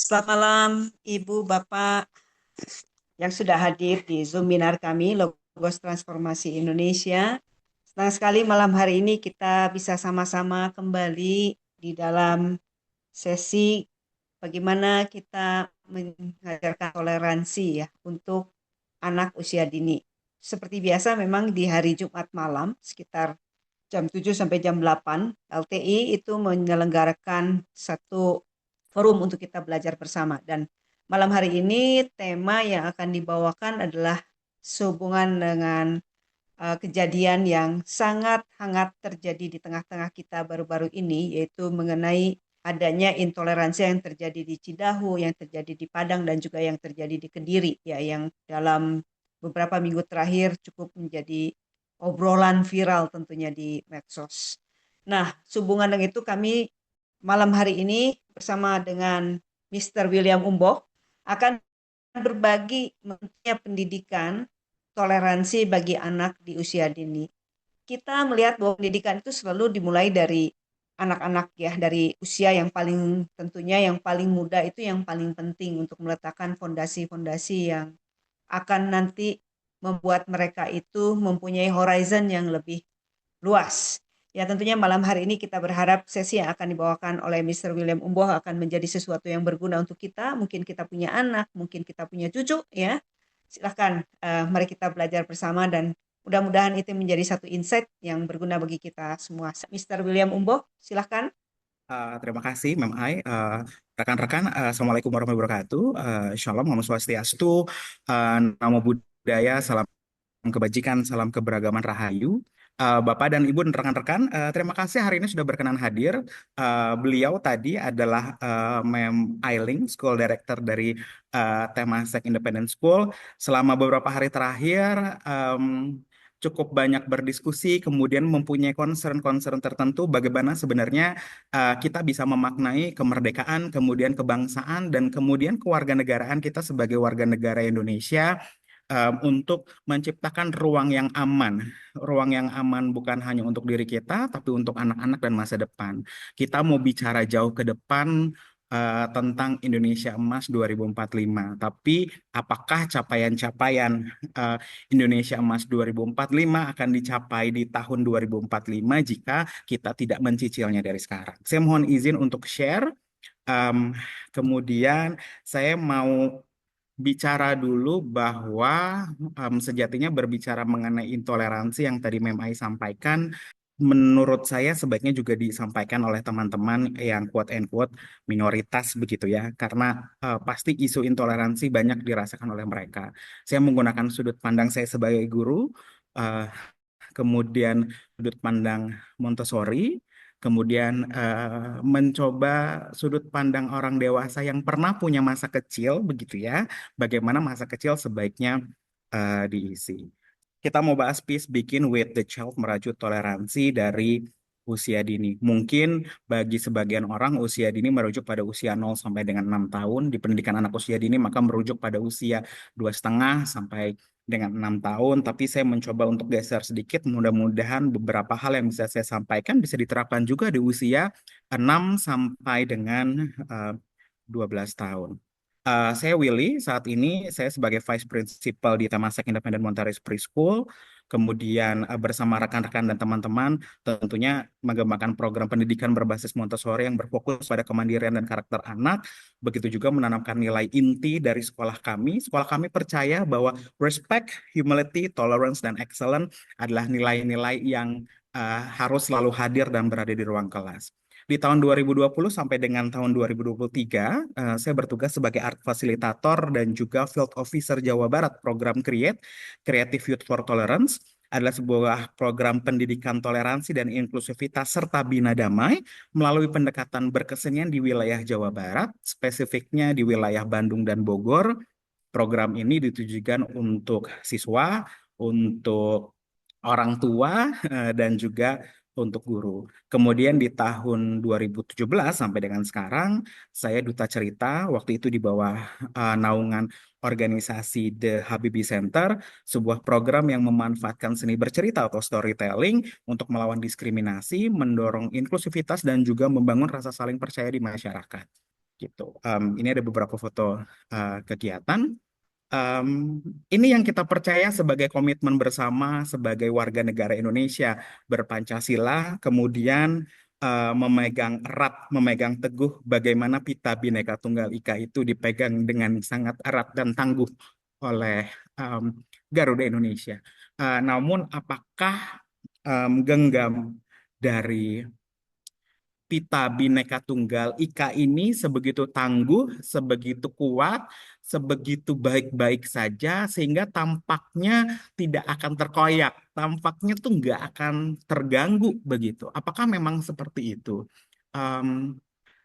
Selamat malam, Ibu, Bapak yang sudah hadir di Zoom webinar kami, Logos Transformasi Indonesia. Senang sekali malam hari ini kita bisa sama-sama kembali di dalam sesi bagaimana kita mengajarkan toleransi ya untuk anak usia dini. Seperti biasa memang di hari Jumat malam sekitar jam 7 sampai jam 8 LTI itu menyelenggarakan satu forum untuk kita belajar bersama, dan malam hari ini tema yang akan dibawakan adalah sehubungan dengan kejadian yang sangat hangat terjadi di tengah-tengah kita baru-baru ini, yaitu mengenai adanya intoleransi yang terjadi di Cidahu, yang terjadi di Padang, dan juga yang terjadi di Kediri, ya, yang dalam beberapa minggu terakhir cukup menjadi obrolan viral tentunya di medsos. Nah, sehubungan dengan itu kami malam hari ini bersama dengan Mr. William Umboh akan berbagi mengenai pendidikan toleransi bagi anak di usia dini. Kita melihat bahwa pendidikan itu selalu dimulai dari anak-anak ya, dari usia yang paling tentunya yang paling muda itu yang paling penting untuk meletakkan fondasi-fondasi yang akan nanti membuat mereka itu mempunyai horizon yang lebih luas. Ya, tentunya malam hari ini kita berharap sesi yang akan dibawakan oleh Mr. William Umboh akan menjadi sesuatu yang berguna untuk kita. Mungkin kita punya anak, mungkin kita punya cucu, ya. Silahkan, mari kita belajar bersama dan mudah-mudahan itu menjadi satu insight yang berguna bagi kita semua. Mr. William Umboh, silahkan. Terima kasih, Mem Ai. Rekan-rekan, Assalamualaikum warahmatullahi wabarakatuh. Shalom, Namo Swastiastu, Namo Buddhaya, salam kebajikan, salam keberagaman rahayu. Bapak dan Ibu dan rekan-rekan, terima kasih hari ini sudah berkenan hadir. Beliau tadi adalah Mem Ailing, School Director dari Temasek Independent School. Selama beberapa hari terakhir, cukup banyak berdiskusi, kemudian mempunyai concern-concern tertentu bagaimana sebenarnya kita bisa memaknai kemerdekaan, kemudian kebangsaan, dan kemudian kewarganegaraan kita sebagai warga negara Indonesia untuk menciptakan ruang yang aman bukan hanya untuk diri kita, tapi untuk anak-anak dan masa depan. Kita mau bicara jauh ke depan tentang Indonesia Emas 2045, tapi apakah capaian-capaian eh, Indonesia Emas 2045 akan dicapai di tahun 2045 jika kita tidak mencicilnya dari sekarang? Saya mohon izin untuk share. Em, Kemudian saya mau bicara dulu bahwa sejatinya berbicara mengenai intoleransi yang tadi Mem Ai sampaikan, menurut saya sebaiknya juga disampaikan oleh teman-teman yang quote and quote minoritas begitu ya, karena pasti isu intoleransi banyak dirasakan oleh mereka. Saya menggunakan sudut pandang saya sebagai guru, eh, kemudian sudut pandang Montessori, kemudian mencoba sudut pandang orang dewasa yang pernah punya masa kecil, begitu ya, bagaimana masa kecil sebaiknya diisi. Kita mau bahas Peace Begin with the Child, merajut toleransi dari usia dini. Mungkin bagi sebagian orang usia dini merujuk pada usia 0 sampai dengan 6 tahun. Di pendidikan anak usia dini maka merujuk pada usia 2,5 sampai dengan 6 tahun. Tapi saya mencoba untuk geser sedikit. Mudah-mudahan beberapa hal yang bisa saya sampaikan bisa diterapkan juga di usia 6 sampai dengan 12 tahun. Saya Willy, saat ini saya sebagai Vice Principal di Temasek Independent Montaris Preschool, kemudian bersama rekan-rekan dan teman-teman tentunya mengembangkan program pendidikan berbasis Montessori yang berfokus pada kemandirian dan karakter anak, begitu juga menanamkan nilai inti dari sekolah kami. Sekolah kami percaya bahwa respect, humility, tolerance, dan excellence adalah nilai-nilai yang harus selalu hadir dan berada di ruang kelas. Di tahun 2020 sampai dengan tahun 2023, saya bertugas sebagai art facilitator dan juga field officer Jawa Barat program Creative Youth for Tolerance, adalah sebuah program pendidikan toleransi dan inklusivitas serta bina damai melalui pendekatan berkesenian di wilayah Jawa Barat, spesifiknya di wilayah Bandung dan Bogor. Program ini ditujukan untuk siswa, untuk orang tua, dan juga untuk guru. Kemudian di tahun 2017 sampai dengan sekarang, saya duta cerita, waktu itu di bawah naungan organisasi The Habibie Center, sebuah program yang memanfaatkan seni bercerita atau storytelling untuk melawan diskriminasi, mendorong inklusivitas, dan juga membangun rasa saling percaya di masyarakat. gitu. Ini ada beberapa foto kegiatan. Em, ini yang kita percaya sebagai komitmen bersama sebagai warga negara Indonesia berpancasila, kemudian memegang erat, memegang teguh bagaimana Pita Bhinneka Tunggal Ika itu dipegang dengan sangat erat dan tangguh oleh em, Garuda Indonesia. Namun apakah genggam dari Pita Bhinneka Tunggal Ika ini sebegitu tangguh, sebegitu kuat, sebegitu baik-baik saja sehingga tampaknya tidak akan terkoyak, tampaknya tuh nggak akan terganggu begitu. Apakah memang seperti itu? Em,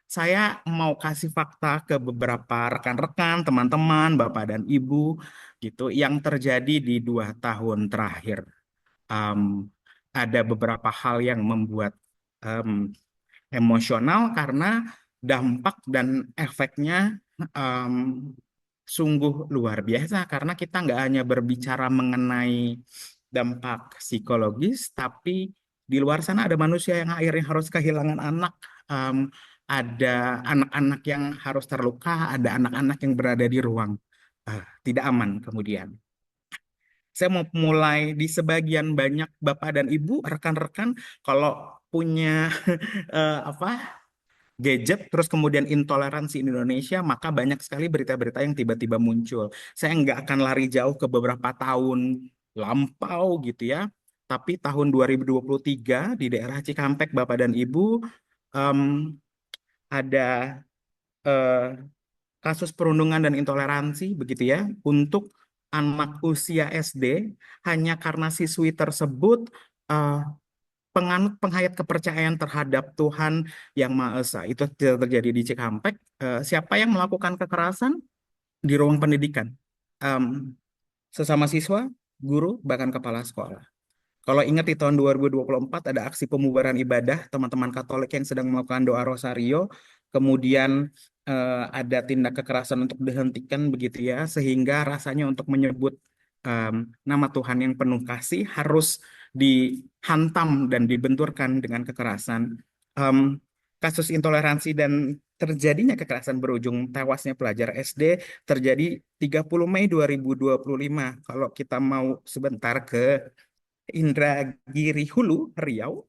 saya mau kasih fakta ke beberapa rekan-rekan, teman-teman, bapak dan ibu, gitu, yang terjadi di 2 tahun terakhir. Em, ada beberapa hal yang membuat emosional karena dampak dan efeknya em, sungguh luar biasa karena kita nggak hanya berbicara mengenai dampak psikologis, tapi di luar sana ada manusia yang akhirnya harus kehilangan anak, em, ada anak-anak yang harus terluka, ada anak-anak yang berada di ruang tidak aman kemudian. Saya mau mulai di sebagian banyak Bapak dan Ibu, rekan-rekan, kalau punya apa gadget, terus kemudian intoleransi di Indonesia, maka banyak sekali berita-berita yang tiba-tiba muncul. Saya nggak akan lari jauh ke beberapa tahun lampau gitu ya, tapi tahun 2023 di daerah Cikampek, Bapak dan Ibu, em, ada eh, kasus perundungan dan intoleransi begitu ya, untuk anak usia SD hanya karena siswi tersebut eh, penganut penghayat kepercayaan terhadap Tuhan Yang Maha Esa. Itu tidak terjadi di Cikampek. Siapa yang melakukan kekerasan di ruang pendidikan? Em, Sesama siswa, guru, bahkan kepala sekolah. Kalau ingat di tahun 2024 ada aksi pembubaran ibadah teman-teman Katolik yang sedang melakukan doa Rosario, kemudian ada tindak kekerasan untuk dihentikan begitu ya, sehingga rasanya untuk menyebut nama Tuhan yang penuh kasih harus dihantam dan dibenturkan dengan kekerasan. Em, Kasus intoleransi dan terjadinya kekerasan berujung tewasnya pelajar SD terjadi 30 Mei 2025. Kalau kita mau sebentar ke Indragiri Hulu, Riau,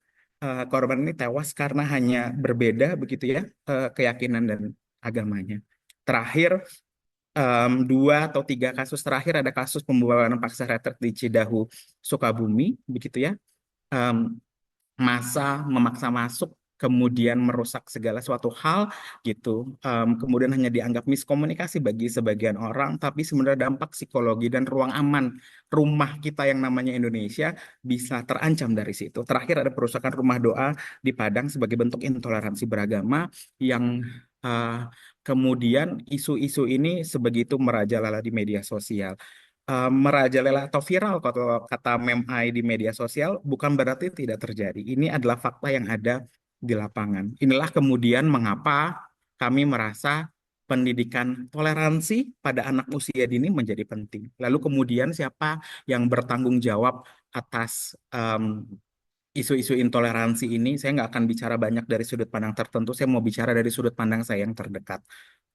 korban ini tewas karena hanya berbeda begitu ya keyakinan dan agamanya. Terakhir, 2 atau 3 kasus terakhir ada kasus pembubaran paksa retret di Cidahu, Sukabumi, begitu ya. Em, Masa memaksa masuk kemudian merusak segala suatu hal gitu. Kemudian hanya dianggap miskomunikasi bagi sebagian orang, tapi sebenarnya dampak psikologi dan ruang aman rumah kita yang namanya Indonesia bisa terancam dari situ. Terakhir ada perusakan rumah doa di Padang sebagai bentuk intoleransi beragama yang uh, kemudian isu-isu ini sebegitu merajalela di media sosial. Merajalela atau viral kalau kata Memai di media sosial bukan berarti tidak terjadi. Ini adalah fakta yang ada di lapangan. Inilah kemudian mengapa kami merasa pendidikan toleransi pada anak usia dini menjadi penting. Lalu kemudian siapa yang bertanggung jawab atas isu-isu intoleransi ini? Saya nggak akan bicara banyak dari sudut pandang tertentu, saya mau bicara dari sudut pandang saya yang terdekat.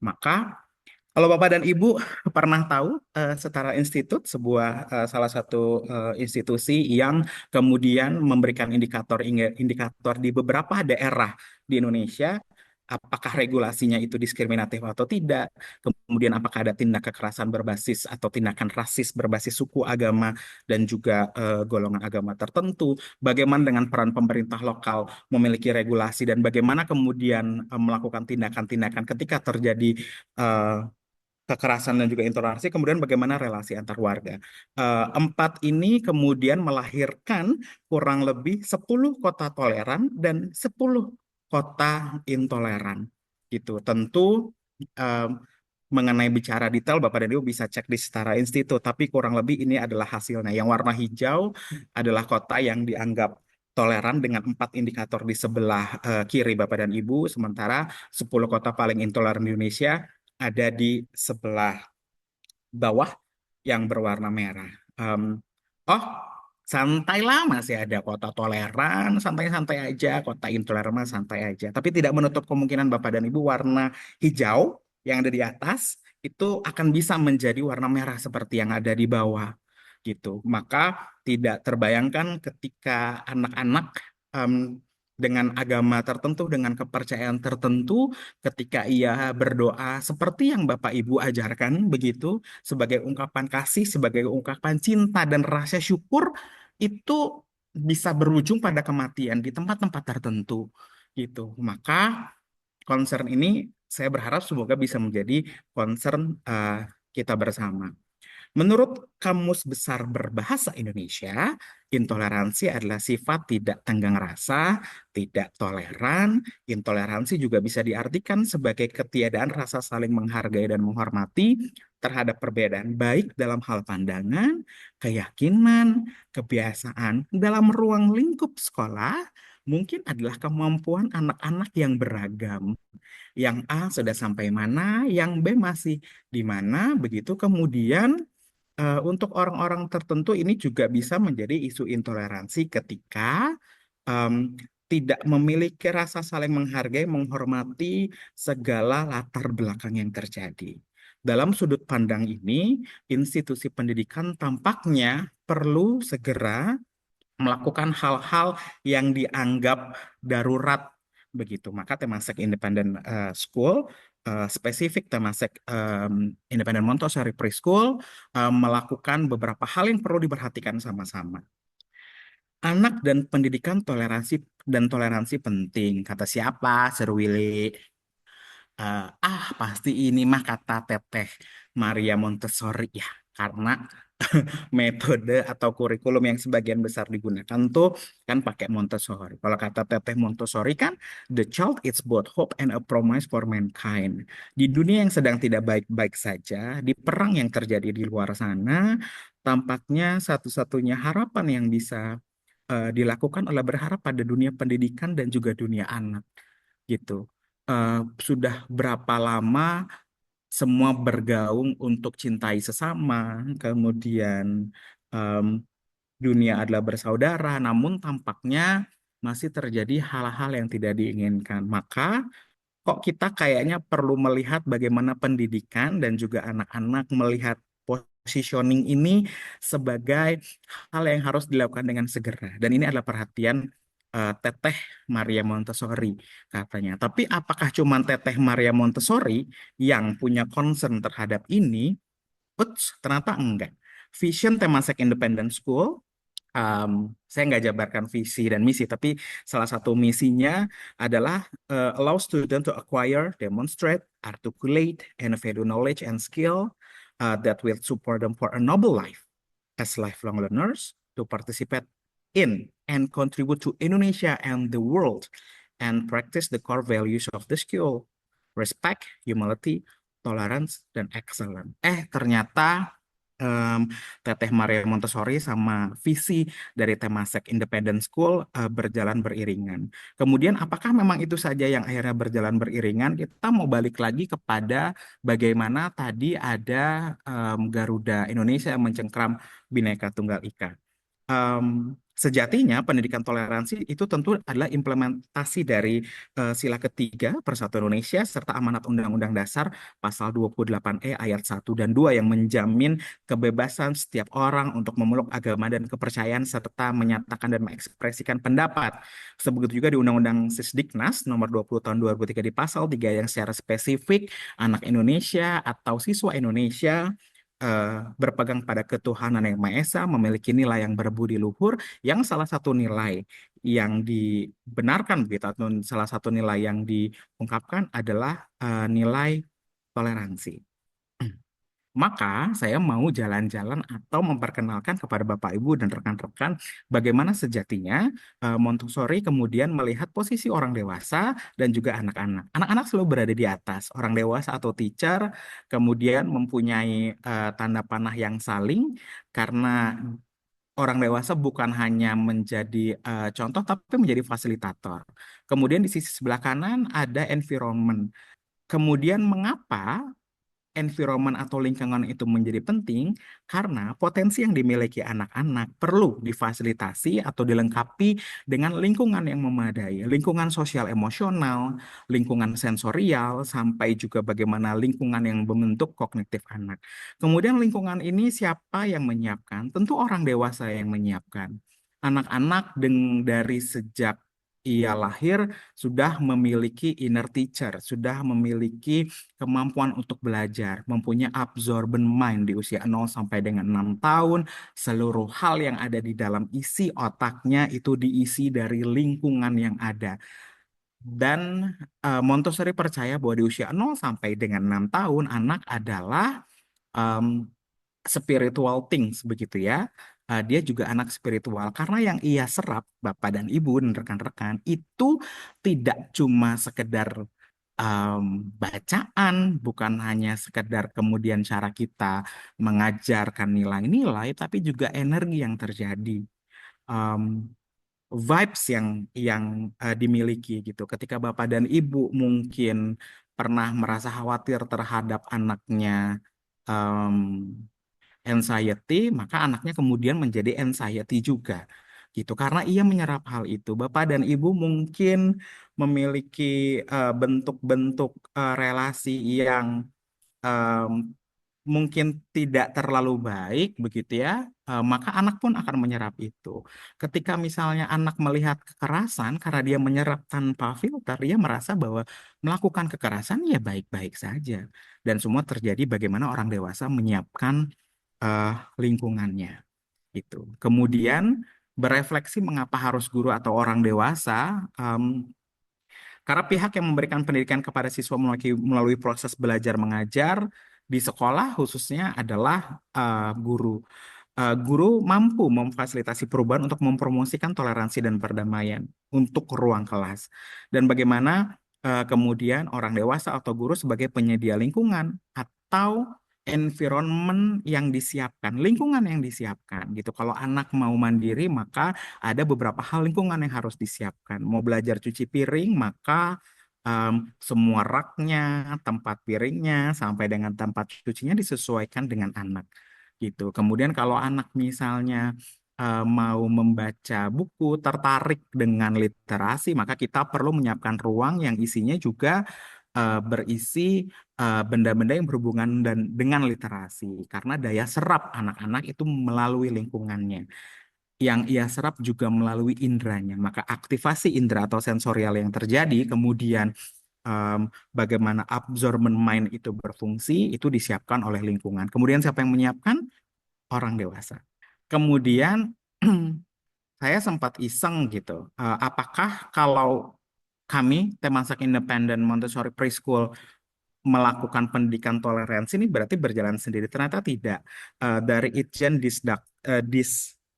Maka kalau Bapak dan Ibu pernah tahu Setara Institut, sebuah salah satu institusi yang kemudian memberikan indikator di beberapa daerah di Indonesia, apakah regulasinya itu diskriminatif atau tidak, kemudian apakah ada tindak kekerasan berbasis atau tindakan rasis berbasis suku, agama, dan juga golongan agama tertentu, bagaimana dengan peran pemerintah lokal memiliki regulasi, dan bagaimana kemudian melakukan tindakan-tindakan ketika terjadi eh, kekerasan dan juga intoleransi, kemudian bagaimana relasi antar warga. Empat ini kemudian melahirkan kurang lebih 10 kota toleran dan 10 kota intoleran. Gitu. Tentu eh, mengenai bicara detail, Bapak dan Ibu bisa cek di Setara Institut, tapi kurang lebih ini adalah hasilnya. Yang warna hijau adalah kota yang dianggap toleran dengan 4 indikator di sebelah kiri Bapak dan Ibu, sementara 10 kota paling intoleran di Indonesia ada di sebelah bawah yang berwarna merah. Oh, Santailah, masih ada kota toleran, santai-santai aja, kota intoleran mah santai aja. Tapi tidak menutup kemungkinan Bapak dan Ibu warna hijau yang ada di atas itu akan bisa menjadi warna merah seperti yang ada di bawah gitu. Maka tidak terbayangkan ketika anak-anak em, dengan agama tertentu, dengan kepercayaan tertentu, ketika ia berdoa seperti yang Bapak Ibu ajarkan begitu, sebagai ungkapan kasih, sebagai ungkapan cinta dan rasa syukur, itu bisa berujung pada kematian di tempat-tempat tertentu gitu. Maka concern ini saya berharap semoga bisa menjadi concern kita bersama. Menurut Kamus Besar Berbahasa Indonesia, intoleransi adalah sifat tidak tenggang rasa, tidak toleran. Intoleransi juga bisa diartikan sebagai ketiadaan rasa saling menghargai dan menghormati terhadap perbedaan, baik dalam hal pandangan, keyakinan, kebiasaan. Dalam ruang lingkup sekolah, mungkin adalah kemampuan anak-anak yang beragam. Yang A sudah sampai mana, yang B masih di mana, begitu kemudian untuk orang-orang tertentu ini juga bisa menjadi isu intoleransi ketika em, tidak memiliki rasa saling menghargai, menghormati segala latar belakang yang terjadi. Dalam sudut pandang ini, institusi pendidikan tampaknya perlu segera melakukan hal-hal yang dianggap darurat begitu. Maka Temasek Independent School spesifik Temasek Independent Montessori Preschool melakukan beberapa hal yang perlu diperhatikan sama-sama. Anak dan pendidikan toleransi penting. Kata siapa? Sir Willy. Pasti ini mah kata Teteh Maria Montessori ya, karena metode atau kurikulum yang sebagian besar digunakan tuh kan pakai Montessori. Kalau kata Teteh Montessori kan, the child is both hope and a promise for mankind. Di dunia yang sedang tidak baik-baik saja, di perang yang terjadi di luar sana, tampaknya satu-satunya harapan yang bisa dilakukan adalah berharap pada dunia pendidikan dan juga dunia anak gitu. Eh, Sudah berapa lama semua bergaung untuk cintai sesama, kemudian em, dunia adalah bersaudara, namun tampaknya masih terjadi hal-hal yang tidak diinginkan. Maka kok kita kayaknya perlu melihat bagaimana pendidikan dan juga anak-anak melihat positioning ini sebagai hal yang harus dilakukan dengan segera. Dan ini adalah perhatian Teteh Maria Montessori katanya. Tapi apakah cuma Teteh Maria Montessori yang punya concern terhadap ini? Uts, ternyata enggak. Vision Temasek Independent School, saya nggak jabarkan visi dan misi, tapi salah satu misinya adalah allow student to acquire, demonstrate, articulate, and value knowledge and skill that will support them for a noble life as lifelong learners to participate in and contribute to Indonesia and the world and practice the core values of the school, respect, humility, tolerance, dan excellence. Ternyata Teteh Maria Montessori sama visi dari Temasek Independent School berjalan beriringan. Kemudian apakah memang itu saja yang akhirnya berjalan beriringan? Kita mau balik lagi kepada bagaimana tadi ada Garuda Indonesia yang mencengkram Bhinneka Tunggal Ika. Sejatinya pendidikan toleransi itu tentu adalah implementasi dari sila ketiga Persatuan Indonesia serta amanat Undang-Undang Dasar pasal 28E ayat 1 dan 2 yang menjamin kebebasan setiap orang untuk memeluk agama dan kepercayaan serta menyatakan dan mengekspresikan pendapat. Sebegitu juga di Undang-Undang Sisdiknas nomor 20 tahun 2003 di pasal 3 yang secara spesifik anak Indonesia atau siswa Indonesia berpegang pada ketuhanan yang Maha Esa, memiliki nilai yang berbudi luhur, yang salah satu nilai yang dibenarkan begitu, atau salah satu nilai yang diungkapkan adalah nilai toleransi. Maka saya mau jalan-jalan atau memperkenalkan kepada Bapak Ibu dan rekan-rekan bagaimana sejatinya Montessori kemudian melihat posisi orang dewasa dan juga anak-anak. Anak-anak selalu berada di atas, orang dewasa atau teacher kemudian mempunyai tanda panah yang saling karena orang dewasa bukan hanya menjadi contoh tapi menjadi fasilitator. Kemudian di sisi sebelah kanan ada environment. Kemudian mengapa environment atau lingkungan itu menjadi penting karena potensi yang dimiliki anak-anak perlu difasilitasi atau dilengkapi dengan lingkungan yang memadai, lingkungan sosial emosional, lingkungan sensorial, sampai juga bagaimana lingkungan yang membentuk kognitif anak. Kemudian lingkungan ini siapa yang menyiapkan? Tentu orang dewasa yang menyiapkan. Anak-anak dari sejak ia lahir sudah memiliki inner teacher, sudah memiliki kemampuan untuk belajar, mempunyai absorbent mind di usia 0 sampai dengan 6 tahun. Seluruh hal yang ada di dalam isi otaknya itu diisi dari lingkungan yang ada. Dan Montessori percaya bahwa di usia 0 sampai dengan 6 tahun anak adalah um, spiritual things begitu ya. Dia juga anak spiritual karena yang ia serap Bapak dan Ibu dan rekan-rekan itu tidak cuma sekedar um, bacaan, bukan hanya sekedar kemudian cara kita mengajarkan nilai-nilai, tapi juga energi yang terjadi. Um, Vibes yang dimiliki gitu. Ketika Bapak dan Ibu mungkin pernah merasa khawatir terhadap anaknya um, anxiety, maka anaknya kemudian menjadi anxiety juga gitu. Karena ia menyerap hal itu. Bapak dan Ibu mungkin memiliki bentuk-bentuk relasi yang em, mungkin tidak terlalu baik begitu ya, maka anak pun akan menyerap itu. Ketika misalnya anak melihat kekerasan karena dia menyerap tanpa filter, dia merasa bahwa melakukan kekerasan ya baik-baik saja. Dan semua terjadi bagaimana orang dewasa menyiapkan eh, lingkungannya gitu. Kemudian berefleksi mengapa harus guru atau orang dewasa, karena pihak yang memberikan pendidikan kepada siswa melalui proses belajar mengajar di sekolah khususnya adalah guru. Guru mampu memfasilitasi perubahan untuk mempromosikan toleransi dan perdamaian untuk ruang kelas. Dan bagaimana kemudian orang dewasa atau guru sebagai penyedia lingkungan atau environment yang disiapkan, lingkungan yang disiapkan gitu. Kalau anak mau mandiri, maka ada beberapa hal lingkungan yang harus disiapkan. Mau belajar cuci piring, maka semua raknya, tempat piringnya, sampai dengan tempat cucinya disesuaikan dengan anak gitu. Kemudian kalau anak misalnya mau membaca buku, tertarik dengan literasi, maka kita perlu menyiapkan ruang yang isinya juga berisi benda-benda yang berhubungan dengan literasi. Karena daya serap anak-anak itu melalui lingkungannya. Yang ia serap juga melalui indranya. Maka aktivasi indera atau sensorial yang terjadi, kemudian bagaimana absorbent mind itu berfungsi, itu disiapkan oleh lingkungan. Kemudian siapa yang menyiapkan? Orang dewasa. Kemudian saya sempat iseng gitu, apakah kalau kami Temasek Independent Montessori Preschool melakukan pendidikan toleransi ini berarti berjalan sendiri? Ternyata tidak. Dari Itjen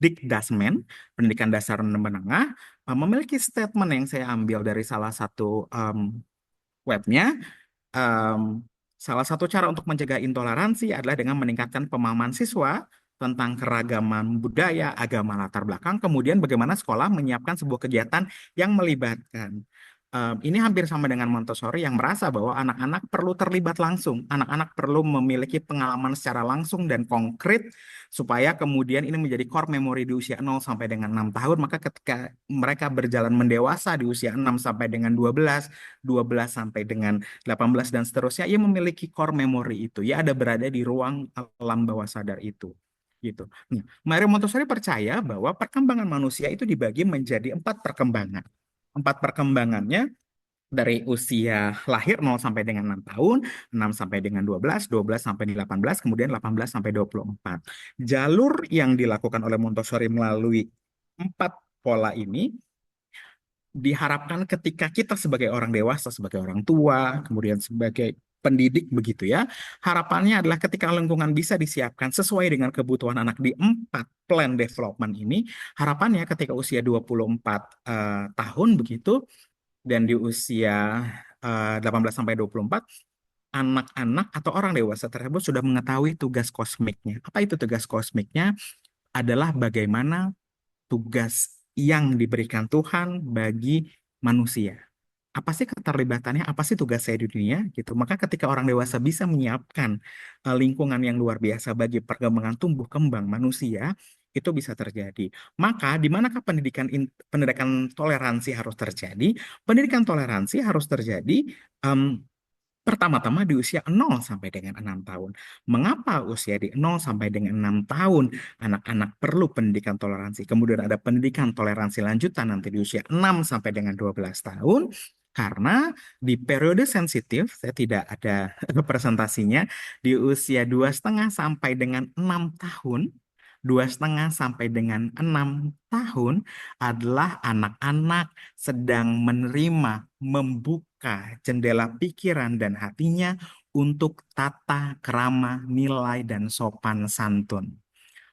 Dikdasmen, Pendidikan Dasar dan Menengah, memiliki statement yang saya ambil dari salah satu webnya. Em, Salah satu cara untuk mencegah intoleransi adalah dengan meningkatkan pemahaman siswa tentang keragaman budaya, agama, latar belakang, kemudian bagaimana sekolah menyiapkan sebuah kegiatan yang melibatkan. Ini hampir sama dengan Montessori yang merasa bahwa anak-anak perlu terlibat langsung, anak-anak perlu memiliki pengalaman secara langsung dan konkret supaya kemudian ini menjadi core memory di usia 0 sampai dengan 6 tahun, maka ketika mereka berjalan mendewasa di usia 6 sampai dengan 12, 12 sampai dengan 18 dan seterusnya, ia memiliki core memory itu. Ia ada berada di ruang alam bawah sadar itu. Gitu. Nah, Mario Montessori percaya bahwa perkembangan manusia itu dibagi menjadi 4 perkembangan. 4 perkembangannya dari usia lahir 0 sampai dengan 6 tahun, 6 sampai dengan 12, 12 sampai 18, kemudian 18 sampai 24. Jalur yang dilakukan oleh Montessori melalui 4 pola ini diharapkan ketika kita sebagai orang dewasa, sebagai orang tua, kemudian sebagai pendidik begitu ya, harapannya adalah ketika lingkungan bisa disiapkan sesuai dengan kebutuhan anak di 4 plan development ini, harapannya ketika usia 24 tahun begitu, dan di usia 18 sampai 24, anak-anak atau orang dewasa tersebut sudah mengetahui tugas kosmiknya. Apa itu tugas kosmiknya? Adalah bagaimana tugas yang diberikan Tuhan bagi manusia. apa sih keterlibatannya, apa sih tugas saya di dunia gitu. Maka ketika orang dewasa bisa menyiapkan lingkungan yang luar biasa bagi perkembangan tumbuh kembang manusia, itu bisa terjadi. Maka di manakah pendidikan toleransi harus terjadi? Pendidikan toleransi harus terjadi pertama-tama di usia 0 sampai dengan 6 tahun. Mengapa usia di 0 sampai dengan 6 tahun anak-anak perlu pendidikan toleransi? Kemudian ada pendidikan toleransi lanjutan nanti di usia 6 sampai dengan 12 tahun. Karena di periode sensitif, saya tidak ada representasinya, di usia 2,5 sampai dengan 6 tahun, 2,5 sampai dengan 6 tahun adalah anak-anak sedang menerima, membuka jendela pikiran dan hatinya untuk tata krama, nilai, dan sopan santun.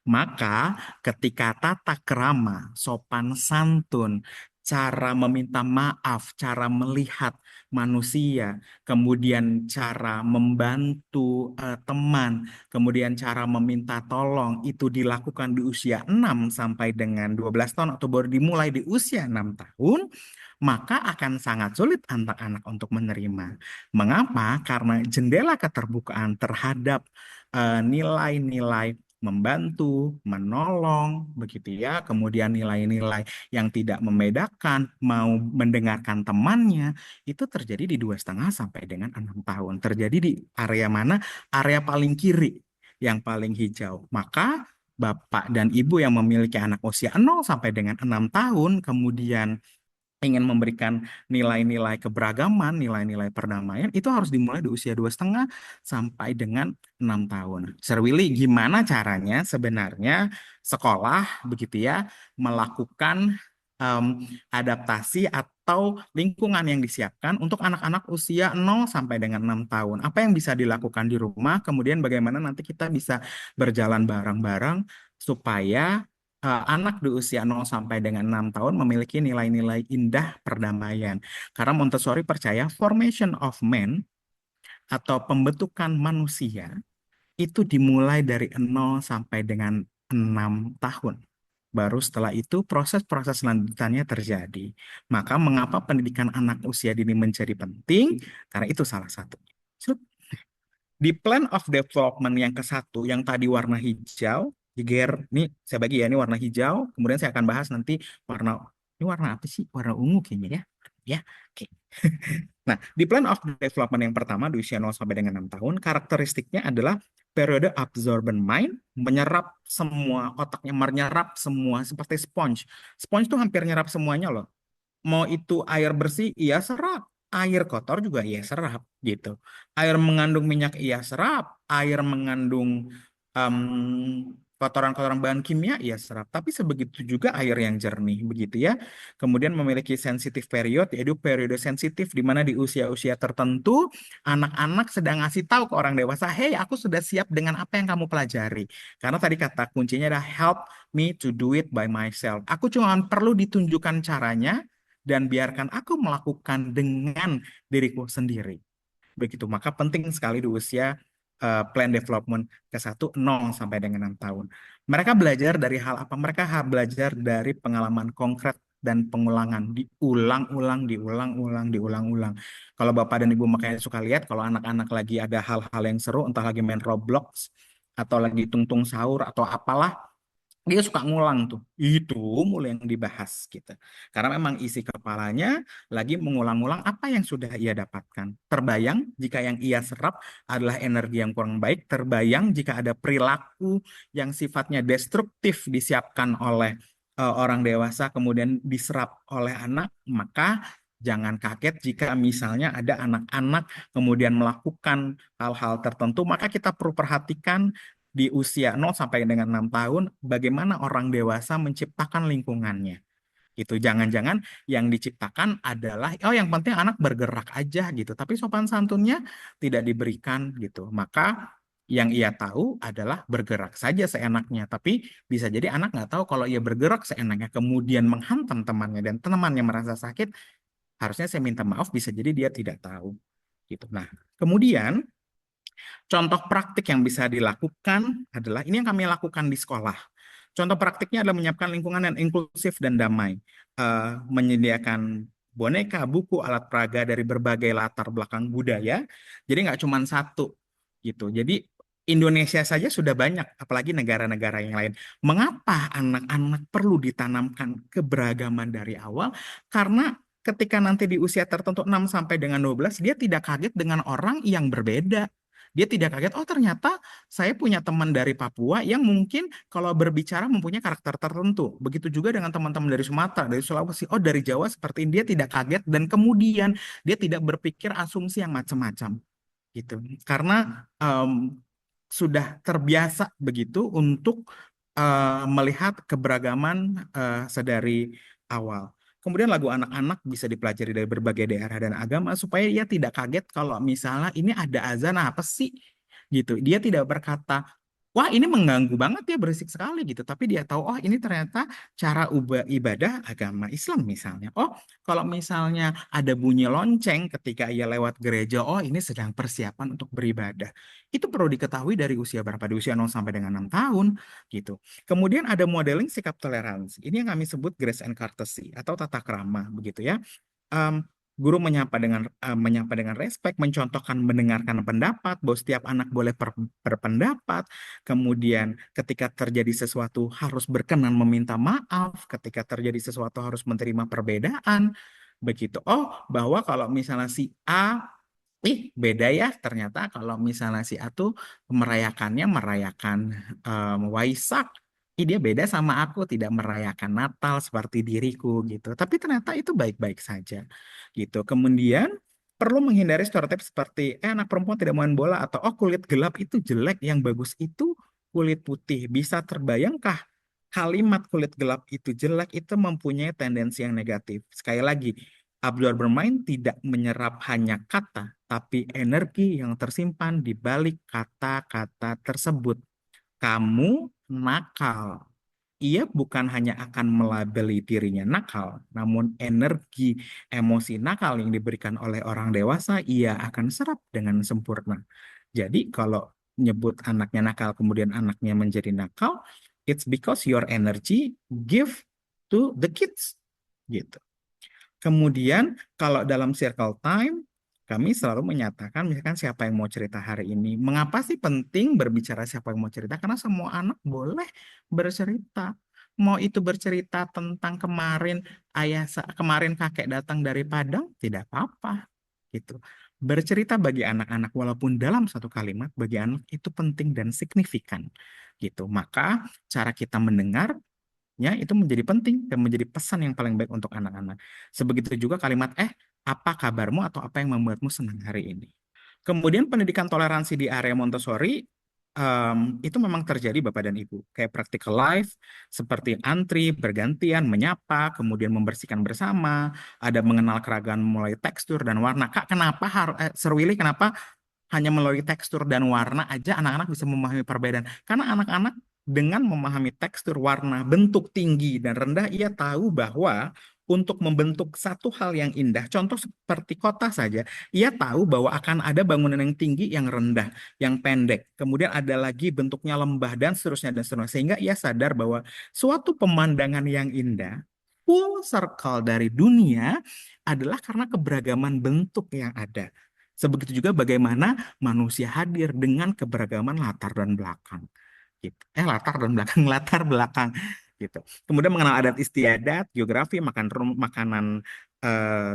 Maka ketika tata krama, sopan santun, cara meminta maaf, cara melihat manusia, kemudian cara membantu teman, kemudian cara meminta tolong itu dilakukan di usia 6 sampai dengan 12 tahun atau baru dimulai di usia 6 tahun, maka akan sangat sulit anak-anak untuk menerima. Mengapa? Karena jendela keterbukaan terhadap nilai-nilai membantu, menolong, begitu ya. Kemudian nilai-nilai yang tidak membedakan, mau mendengarkan temannya, itu terjadi di 2,5 sampai dengan 6 tahun. Terjadi di area mana? Area paling kiri, yang paling hijau. Maka Bapak dan Ibu yang memiliki anak usia 0 sampai dengan 6 tahun, kemudian ingin memberikan nilai-nilai keberagaman, nilai-nilai perdamaian, itu harus dimulai di usia 2,5 sampai dengan 6 tahun. Sir Willy, gimana caranya sebenarnya sekolah begitu ya melakukan adaptasi atau lingkungan yang disiapkan untuk anak-anak usia 0 sampai dengan 6 tahun? Apa yang bisa dilakukan di rumah? Kemudian bagaimana nanti kita bisa berjalan bareng-bareng supaya anak di usia 0 sampai dengan 6 tahun memiliki nilai-nilai indah perdamaian. Karena Montessori percaya formation of man atau pembentukan manusia itu dimulai dari 0 sampai dengan 6 tahun. Baru setelah itu proses-proses selanjutnya terjadi. Maka mengapa pendidikan anak usia dini menjadi penting? Karena itu salah satu. Di plan of development yang ke-1, yang tadi warna hijau, Jiger, ini saya bagi ya, ini warna hijau, kemudian saya akan bahas nanti warna, ini warna apa sih? Warna ungu kayaknya ya. Ya, oke. Nah, di plan of development yang pertama di usia 0 sampai dengan 6 tahun, karakteristiknya adalah periode absorbent mind, menyerap semua, otaknya menyerap semua, seperti sponge. Sponge itu hampir nyerap semuanya loh. Mau itu air bersih, iya serap. Air kotor juga iya serap gitu. Air mengandung minyak iya serap. Air mengandung kotoran-kotoran bahan kimia iya serap. Tapi sebegitu juga air yang jernih begitu ya. Kemudian memiliki sensitive period, yaitu periode sensitif di mana di usia-usia tertentu anak-anak sedang ngasih tahu ke orang dewasa, hey aku sudah siap dengan apa yang kamu pelajari. Karena tadi kata kuncinya adalah help me to do it by myself. Aku cuma perlu ditunjukkan caranya dan biarkan aku melakukan dengan diriku sendiri. Begitu, maka penting sekali di usia plan development ke-1 0 sampai dengan 6 tahun. Mereka belajar dari hal apa? Mereka belajar dari pengalaman konkret dan pengulangan, diulang-ulang, diulang-ulang, diulang-ulang. Kalau Bapak dan Ibu makanya suka lihat kalau anak-anak lagi ada hal-hal yang seru, entah lagi main Roblox atau lagi tungtung sahur atau apalah, dia suka ngulang tuh itu mulai yang dibahas gitu karena memang isi kepalanya lagi mengulang-ulang apa yang sudah ia dapatkan, terbayang jika yang ia serap adalah energi yang kurang baik, terbayang jika ada perilaku yang sifatnya destruktif disiapkan oleh orang dewasa kemudian diserap oleh anak, maka jangan kaget jika misalnya ada anak-anak kemudian melakukan hal-hal tertentu, maka kita perlu perhatikan di usia 0 sampai dengan 6 tahun, bagaimana orang dewasa menciptakan lingkungannya. Gitu. Jangan-jangan yang diciptakan adalah, oh yang penting anak bergerak aja gitu, tapi sopan santunnya tidak diberikan gitu. Maka yang ia tahu adalah bergerak saja seenaknya, tapi bisa jadi anak nggak tahu kalau ia bergerak seenaknya, kemudian menghantam temannya dan temannya merasa sakit, harusnya saya minta maaf, bisa jadi dia tidak tahu. Gitu. Nah, kemudian contoh praktik yang bisa dilakukan adalah ini yang kami lakukan di sekolah. Contoh praktiknya adalah menyiapkan lingkungan yang inklusif dan damai, menyediakan boneka, buku, alat peraga dari berbagai latar belakang budaya. Jadi nggak cuma satu gitu. Jadi Indonesia saja sudah banyak, apalagi negara-negara yang lain. Mengapa anak-anak perlu ditanamkan keberagaman dari awal? Karena ketika nanti di usia tertentu 6 sampai dengan 12, dia tidak kaget dengan orang yang berbeda. Dia tidak kaget, oh ternyata saya punya teman dari Papua yang mungkin kalau berbicara mempunyai karakter tertentu. Begitu juga dengan teman-teman dari Sumatera, dari Sulawesi, oh dari Jawa seperti ini. Dia tidak kaget dan kemudian dia tidak berpikir asumsi yang macam-macam gitu. Karena sudah terbiasa begitu untuk melihat keberagaman sedari awal. Kemudian lagu anak-anak bisa dipelajari dari berbagai daerah dan agama supaya ia tidak kaget kalau misalnya ini ada azan apa sih gitu. Dia tidak berkata, wah ini mengganggu banget ya berisik sekali gitu. Tapi dia tahu, oh ini ternyata cara ibadah agama Islam misalnya. Oh kalau misalnya ada bunyi lonceng ketika ia lewat gereja, oh ini sedang persiapan untuk beribadah. Itu perlu diketahui dari usia berapa? Di usia 0 sampai dengan 6 tahun gitu. Kemudian ada modeling sikap toleransi. Ini yang kami sebut grace and courtesy atau tata krama begitu ya. Em, Guru menyapa dengan respek, mencontohkan mendengarkan pendapat, bahwa setiap anak boleh berpendapat. Kemudian ketika terjadi sesuatu harus berkenan meminta maaf, ketika terjadi sesuatu harus menerima perbedaan. Begitu. Oh, bahwa kalau misalnya si A beda ya ternyata kalau misalnya si A tuh merayakannya merayakan Waisak. Dia beda sama aku tidak merayakan Natal seperti diriku gitu. Tapi ternyata itu baik-baik saja gitu. Kemudian perlu menghindari stereotip seperti anak perempuan tidak main bola atau oh kulit gelap itu jelek, yang bagus itu kulit putih. Bisa terbayangkah kalimat kulit gelap itu jelek itu mempunyai tendensi yang negatif. Sekali lagi, Abdul bermain tidak menyerap hanya kata, tapi energi yang tersimpan di balik kata-kata tersebut. Kamu nakal. Ia bukan hanya akan melabeli dirinya nakal, namun energi emosi nakal yang diberikan oleh orang dewasa, ia akan serap dengan sempurna. Jadi kalau nyebut anaknya nakal, kemudian anaknya menjadi nakal, it's because your energy give to the kids. Gitu. Kemudian kalau dalam circle time, kami selalu menyatakan misalkan siapa yang mau cerita hari ini. Mengapa sih penting berbicara siapa yang mau cerita? Karena semua anak boleh bercerita. Mau itu bercerita tentang kemarin kemarin kakek datang dari Padang, tidak apa-apa. Gitu. Bercerita bagi anak-anak walaupun dalam satu kalimat bagi anak itu penting dan signifikan. Gitu. Maka cara kita mendengar ya itu menjadi penting dan menjadi pesan yang paling baik untuk anak-anak. Sebegitu juga kalimat apa kabarmu atau apa yang membuatmu senang hari ini. Kemudian pendidikan toleransi di area Montessori itu memang terjadi Bapak dan Ibu. Kayak practical life seperti antri, bergantian, menyapa, kemudian membersihkan bersama, ada mengenal keragaman mulai tekstur dan warna. Kak, kenapa Sir Willy, kenapa hanya melalui tekstur dan warna aja anak-anak bisa memahami perbedaan. Karena anak-anak dengan memahami tekstur, warna, bentuk tinggi dan rendah, ia tahu bahwa untuk membentuk satu hal yang indah, contoh seperti kota saja, ia tahu bahwa akan ada bangunan yang tinggi, yang rendah, yang pendek, kemudian ada lagi bentuknya lembah dan seterusnya dan seterusnya, sehingga ia sadar bahwa suatu pemandangan yang indah, full circle dari dunia adalah karena keberagaman bentuk yang ada. Sebegitu juga bagaimana manusia hadir dengan keberagaman latar dan belakang. Gitu. Latar dan belakang, latar belakang. Gitu. Kemudian mengenal adat istiadat, geografi, makanan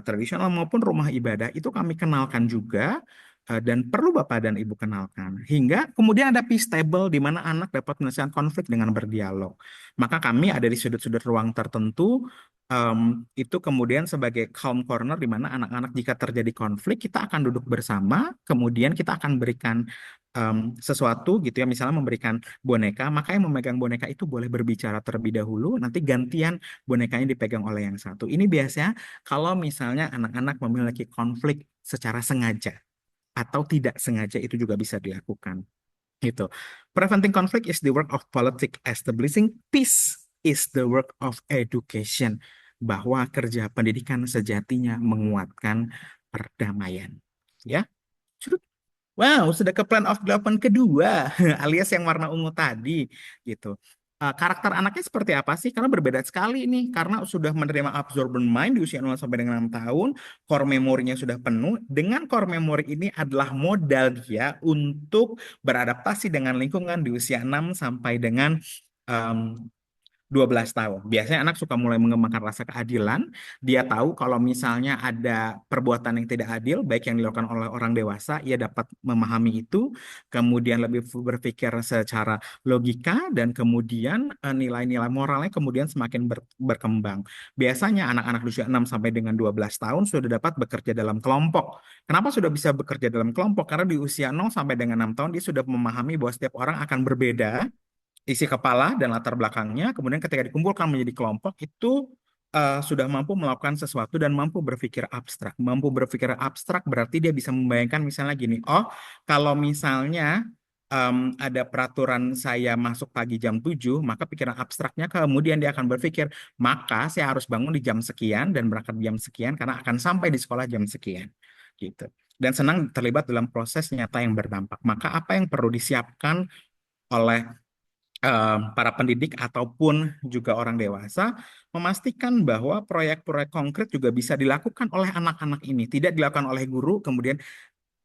tradisional maupun rumah ibadah itu kami kenalkan juga dan perlu Bapak dan Ibu kenalkan. Hingga kemudian ada peace table di mana anak dapat menyelesaikan konflik dengan berdialog. Maka kami ada di sudut-sudut ruang tertentu itu kemudian sebagai calm corner di mana anak-anak jika terjadi konflik kita akan duduk bersama, kemudian kita akan berikan sesuatu gitu ya, misalnya memberikan boneka, maka yang memegang boneka itu boleh berbicara terlebih dahulu, nanti gantian bonekanya dipegang oleh yang satu. Ini biasanya kalau misalnya anak-anak memiliki konflik secara sengaja atau tidak sengaja itu juga bisa dilakukan. Gitu. Preventing conflict is the work of politics. Establishing peace is the work of education. Bahwa kerja pendidikan sejatinya menguatkan perdamaian. Ya, Curut. Wow, sudah ke plan of development kedua, alias yang warna ungu tadi, gitu. karakter anaknya seperti apa sih? Karena berbeda sekali nih, karena sudah menerima absorbent mind di usia 0 sampai dengan 6 tahun, core memorinya sudah penuh. Dengan core memory ini adalah modal dia untuk beradaptasi dengan lingkungan di usia 6 sampai dengan em, 12 tahun. Biasanya anak suka mulai mengembangkan rasa keadilan. Dia tahu kalau misalnya ada perbuatan yang tidak adil, baik yang dilakukan oleh orang dewasa, ia dapat memahami itu, kemudian lebih berpikir secara logika, dan kemudian nilai-nilai moralnya kemudian semakin berkembang. Biasanya anak-anak di usia 6 sampai dengan 12 tahun sudah dapat bekerja dalam kelompok. Kenapa sudah bisa bekerja dalam kelompok? Karena di usia 0 sampai dengan 6 tahun dia sudah memahami bahwa setiap orang akan berbeda isi kepala dan latar belakangnya, kemudian ketika dikumpulkan menjadi kelompok itu sudah mampu melakukan sesuatu dan mampu berpikir abstrak. Mampu berpikir abstrak berarti dia bisa membayangkan misalnya gini, oh kalau misalnya ada peraturan saya masuk pagi jam 7, maka pikiran abstraknya kemudian dia akan berpikir, maka saya harus bangun di jam sekian dan berangkat jam sekian karena akan sampai di sekolah jam sekian. Gitu. Dan senang terlibat dalam proses nyata yang berdampak. Maka apa yang perlu disiapkan oleh para pendidik ataupun juga orang dewasa memastikan bahwa proyek-proyek konkret juga bisa dilakukan oleh anak-anak ini, tidak dilakukan oleh guru. Kemudian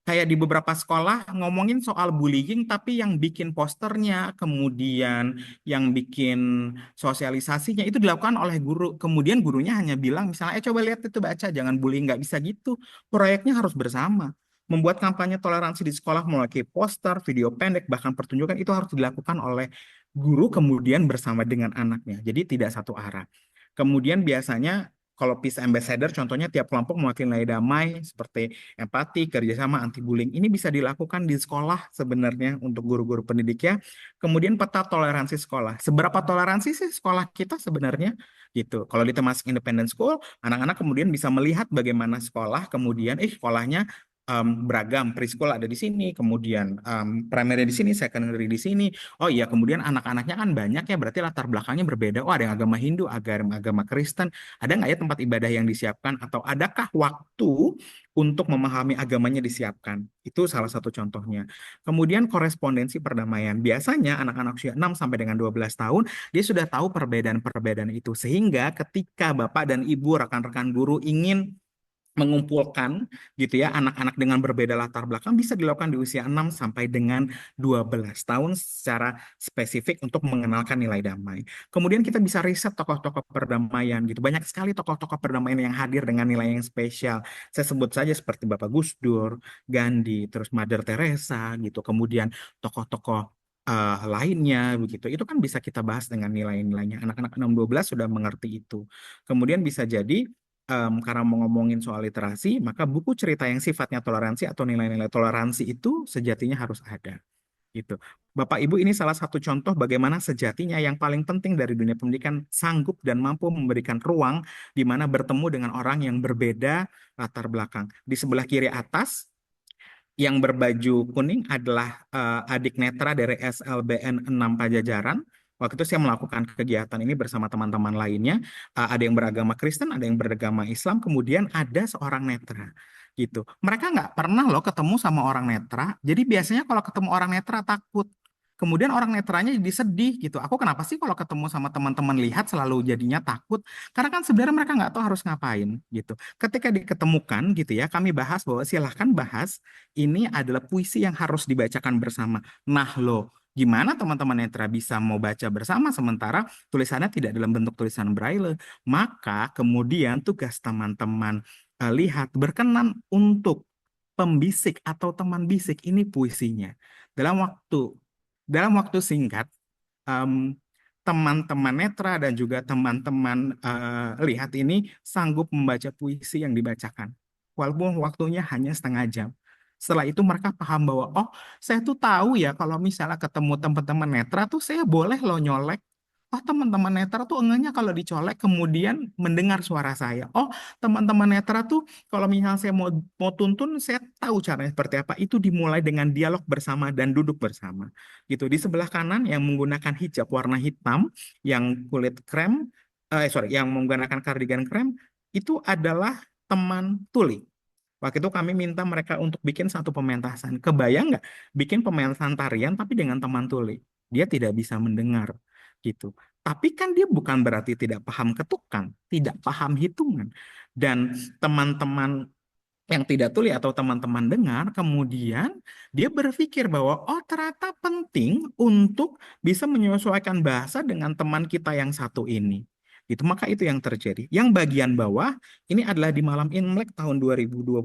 kayak di beberapa sekolah ngomongin soal bullying, tapi yang bikin posternya, kemudian yang bikin sosialisasinya itu dilakukan oleh guru. Kemudian gurunya hanya bilang misalnya, coba lihat itu baca, jangan bullying, nggak bisa gitu. Proyeknya harus bersama. Membuat kampanye toleransi di sekolah melalui poster, video pendek, bahkan pertunjukan itu harus dilakukan oleh guru kemudian bersama dengan anaknya. Jadi tidak satu arah. Kemudian biasanya kalau peace ambassador, contohnya tiap kelompok mewakili nilai damai seperti empati, kerjasama, anti bullying. Ini bisa dilakukan di sekolah sebenarnya untuk guru-guru pendidik ya. Kemudian peta toleransi sekolah. Seberapa toleransi sih sekolah kita sebenarnya? Gitu. Kalau di Temasek Independent School, anak-anak kemudian bisa melihat bagaimana sekolah, kemudian sekolahnya beragam, preschool ada di sini, kemudian primary di sini, secondary di sini. Oh iya, kemudian anak-anaknya kan banyak ya, berarti latar belakangnya berbeda. Oh, ada yang agama Hindu, agama Kristen. Ada nggak ya tempat ibadah yang disiapkan? Atau adakah waktu untuk memahami agamanya disiapkan? Itu salah satu contohnya. Kemudian korespondensi perdamaian. Biasanya anak-anak usia 6 sampai dengan 12 tahun, dia sudah tahu perbedaan-perbedaan itu. Sehingga ketika Bapak dan Ibu, rekan-rekan guru ingin mengumpulkan gitu ya anak-anak dengan berbeda latar belakang bisa dilakukan di usia 6 sampai dengan 12 tahun secara spesifik untuk mengenalkan nilai damai. Kemudian kita bisa riset tokoh-tokoh perdamaian gitu. Banyak sekali tokoh-tokoh perdamaian yang hadir dengan nilai yang spesial. Saya sebut saja seperti Bapak Gus Dur, Gandhi, terus Mother Teresa gitu. Kemudian tokoh-tokoh lainnya begitu. Itu kan bisa kita bahas dengan nilai-nilainya. Anak-anak 6-12 sudah mengerti itu. Kemudian bisa jadi karena mau ngomongin soal literasi, maka buku cerita yang sifatnya toleransi atau nilai-nilai toleransi itu sejatinya harus ada. Gitu. Bapak Ibu, ini salah satu contoh bagaimana sejatinya yang paling penting dari dunia pendidikan sanggup dan mampu memberikan ruang di mana bertemu dengan orang yang berbeda latar belakang. Di sebelah kiri atas yang berbaju kuning adalah adik netra dari SLBN 6 Pajajaran. Waktu itu saya melakukan kegiatan ini bersama teman-teman lainnya. Ada yang beragama Kristen, ada yang beragama Islam, kemudian ada seorang netra. Gitu. Mereka nggak pernah loh ketemu sama orang netra. Jadi biasanya kalau ketemu orang netra takut. Kemudian orang netranya jadi sedih gitu. Aku kenapa sih kalau ketemu sama teman-teman lihat selalu jadinya takut? Karena kan sebenarnya mereka nggak tahu harus ngapain gitu. Ketika diketemukan gitu ya, kami bahas bahwa silahkan bahas, ini adalah puisi yang harus dibacakan bersama. Nah loh, gimana teman-teman netra bisa mau baca bersama sementara tulisannya tidak dalam bentuk tulisan braille? Maka kemudian tugas teman-teman lihat berkenan untuk pembisik atau teman bisik ini puisinya. Dalam waktu dalam waktu singkat, em, teman-teman netra dan juga teman-teman lihat ini sanggup membaca puisi yang dibacakan. Walaupun waktunya hanya setengah jam. Setelah itu mereka paham bahwa, oh saya tuh tahu ya kalau misalnya ketemu teman-teman netra tuh saya boleh loh nyolek. Oh teman-teman netra tuh enggaknya kalau dicolek kemudian mendengar suara saya. Oh teman-teman netra tuh kalau misalnya saya mau tuntun saya tahu caranya seperti apa. Itu dimulai dengan dialog bersama dan duduk bersama gitu. Di sebelah kanan yang menggunakan hijab warna hitam, yang kulit krem, yang menggunakan kardigan krem, itu adalah teman tuli. Waktu itu kami minta mereka untuk bikin satu pementasan. Kebayang nggak bikin pementasan tarian tapi dengan teman tuli? Dia tidak bisa mendengar. gitu. Tapi kan dia bukan berarti tidak paham ketukan, tidak paham hitungan. Dan teman-teman yang tidak tuli atau teman-teman dengar, kemudian dia berpikir bahwa oh ternyata penting untuk bisa menyesuaikan bahasa dengan teman kita yang satu ini. Itu maka itu yang terjadi. Yang bagian bawah ini adalah di malam Imlek tahun 2025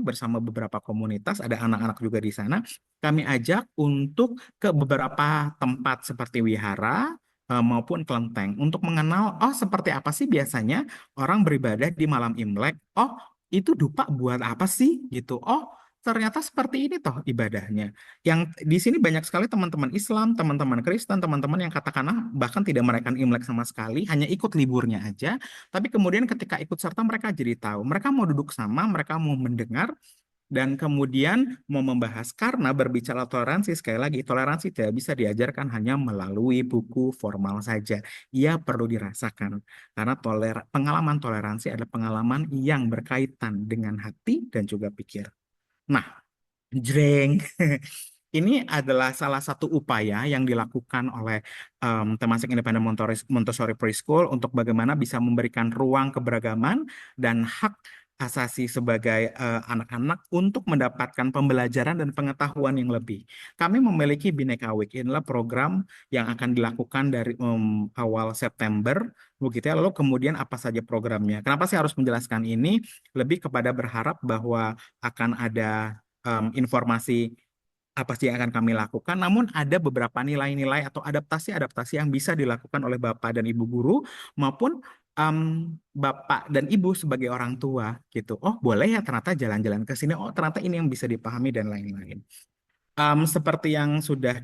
bersama beberapa komunitas, ada anak-anak juga di sana. Kami ajak untuk ke beberapa tempat seperti wihara maupun kelenteng untuk mengenal oh seperti apa sih biasanya orang beribadah di malam Imlek. Oh, itu dupa buat apa sih gitu. Oh, ternyata seperti ini toh ibadahnya. Yang di sini banyak sekali teman-teman Islam, teman-teman Kristen, teman-teman yang katakanlah bahkan tidak merayakan Imlek sama sekali, hanya ikut liburnya aja. Tapi kemudian ketika ikut serta mereka jadi tahu, mereka mau duduk sama, mereka mau mendengar, dan kemudian mau membahas karena berbicara toleransi sekali lagi toleransi tidak bisa diajarkan hanya melalui buku formal saja. Ia perlu dirasakan karena pengalaman toleransi adalah pengalaman yang berkaitan dengan hati dan juga pikir. Nah, jreng. Ini adalah salah satu upaya yang dilakukan oleh Temasek Independent Montessori Preschool untuk bagaimana bisa memberikan ruang keberagaman dan hak asasi sebagai anak-anak untuk mendapatkan pembelajaran dan pengetahuan yang lebih. Kami memiliki Bhinneka Week, inilah program yang akan dilakukan dari awal September, begitu ya. Lalu kemudian apa saja programnya? Kenapa sih harus menjelaskan ini? Lebih kepada berharap bahwa akan ada informasi apa sih yang akan kami lakukan, namun ada beberapa nilai-nilai atau adaptasi-adaptasi yang bisa dilakukan oleh Bapak dan Ibu guru maupun em, Bapak dan Ibu sebagai orang tua gitu. Oh, boleh ya ternyata jalan-jalan ke sini. Oh, ternyata ini yang bisa dipahami dan lain-lain. Seperti yang sudah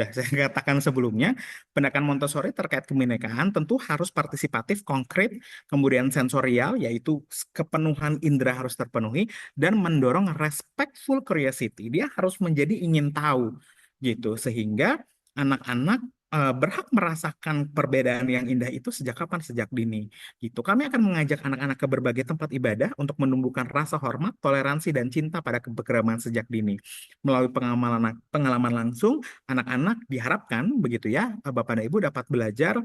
saya katakan sebelumnya, pendekatan Montessori terkait kebinekaan tentu harus partisipatif, konkret, kemudian sensorial, yaitu kepenuhan indera harus terpenuhi, dan mendorong respectful curiosity. Dia harus menjadi ingin tahu, gitu, sehingga anak-anak berhak merasakan perbedaan yang indah itu sejak kapan? Sejak dini. Gitu. Kami akan mengajak anak-anak ke berbagai tempat ibadah untuk menumbuhkan rasa hormat, toleransi, dan cinta pada keberagaman sejak dini. Melalui pengalaman pengalaman langsung, anak-anak diharapkan begitu ya, Bapak dan Ibu dapat belajar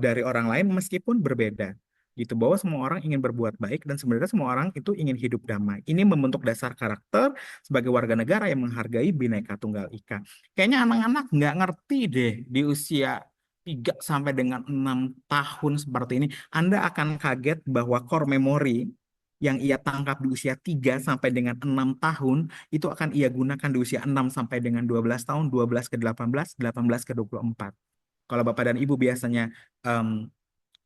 dari orang lain meskipun berbeda. Gitu bahwa semua orang ingin berbuat baik dan sebenarnya semua orang itu ingin hidup damai. Ini membentuk dasar karakter sebagai warga negara yang menghargai Bhinneka Tunggal Ika. Kayaknya anak-anak nggak ngerti deh di usia 3 sampai dengan 6 tahun seperti ini. Anda akan kaget bahwa core memory yang ia tangkap di usia 3 sampai dengan 6 tahun itu akan ia gunakan di usia 6 sampai dengan 12 tahun, 12 ke 18, 18 ke 24. Kalau Bapak dan Ibu biasanya em,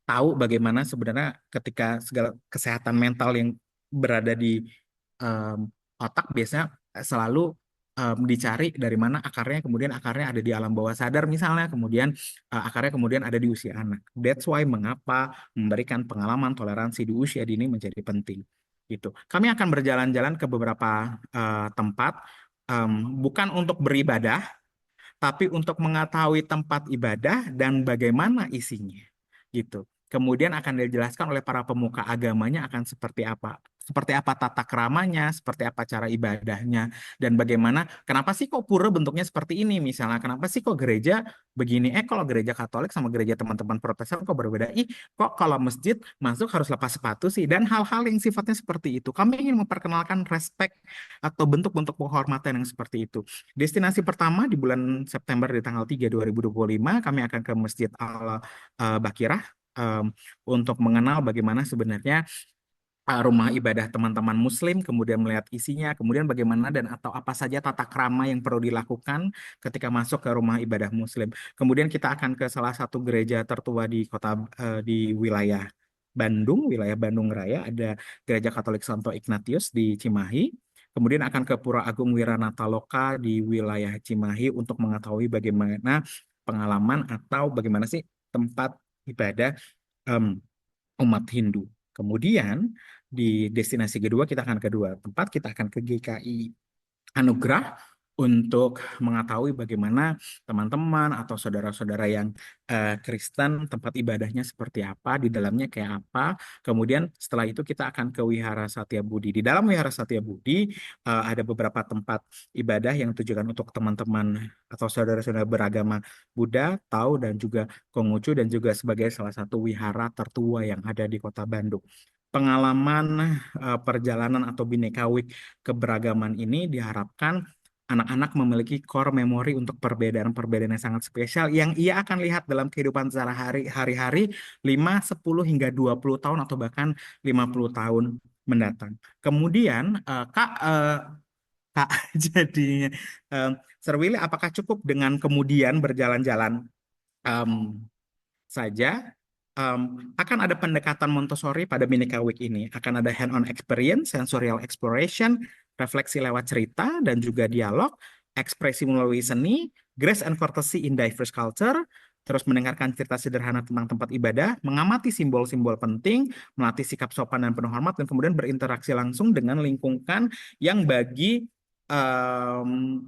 tahu bagaimana sebenarnya ketika segala kesehatan mental yang berada di em, otak biasanya selalu dicari dari mana akarnya, kemudian akarnya ada di alam bawah sadar misalnya, kemudian akarnya kemudian ada di usia anak. That's why mengapa memberikan pengalaman toleransi di usia dini menjadi penting. Gitu. Kami akan berjalan-jalan ke beberapa tempat, bukan untuk beribadah, tapi untuk mengetahui tempat ibadah dan bagaimana isinya. Gitu. Kemudian akan dijelaskan oleh para pemuka agamanya akan seperti apa tata keramanya, seperti apa cara ibadahnya, dan bagaimana, kenapa sih kok pura bentuknya seperti ini misalnya, kenapa sih kok gereja begini, kalau gereja Katolik sama gereja teman-teman Protestan kok berbeda, kok kalau masjid masuk harus lepas sepatu sih, dan hal-hal yang sifatnya seperti itu. Kami ingin memperkenalkan respect atau bentuk-bentuk penghormatan yang seperti itu. Destinasi pertama di bulan September di tanggal 3 2025 kami akan ke Masjid Al-Bakirah untuk mengenal bagaimana sebenarnya rumah ibadah teman-teman Muslim, kemudian melihat isinya, kemudian bagaimana dan atau apa saja tata krama yang perlu dilakukan ketika masuk ke rumah ibadah Muslim. Kemudian kita akan ke salah satu gereja tertua di di wilayah Bandung Raya, ada Gereja Katolik Santo Ignatius di Cimahi. Kemudian akan ke Pura Agung Wiranata Loka di wilayah Cimahi untuk mengetahui bagaimana pengalaman atau bagaimana sih tempat ibadah em, umat Hindu. Kemudian di destinasi kedua kita akan ke dua tempat, kita akan ke GKI Anugerah untuk mengetahui bagaimana teman-teman atau saudara-saudara yang Kristen tempat ibadahnya seperti apa, di dalamnya kayak apa. Kemudian setelah itu kita akan ke Wihara Satya Budi. Di dalam Wihara Satya Budi ada beberapa tempat ibadah yang ditujukan untuk teman-teman atau saudara-saudara beragama Buddha, Tao, dan juga Konghucu, dan juga sebagai salah satu wihara tertua yang ada di Kota Bandung. Pengalaman perjalanan atau Bhinneka Week keberagaman ini diharapkan anak-anak memiliki core memori untuk perbedaan-perbedaan yang sangat spesial yang ia akan lihat dalam kehidupan sehari-hari 5, 10 hingga 20 tahun atau bahkan 50 tahun mendatang. Kemudian Kak, jadi eh, Sir Willy, apakah cukup dengan kemudian berjalan-jalan em, saja? Akan ada pendekatan Montessori pada Bhinneka Week ini. Akan ada hand-on experience, sensorial exploration, refleksi lewat cerita dan juga dialog, ekspresi melalui seni, grace and courtesy in diverse culture, terus mendengarkan cerita sederhana tentang tempat ibadah, mengamati simbol-simbol penting, melatih sikap sopan dan penuh hormat, dan kemudian berinteraksi langsung dengan lingkungan yang bagi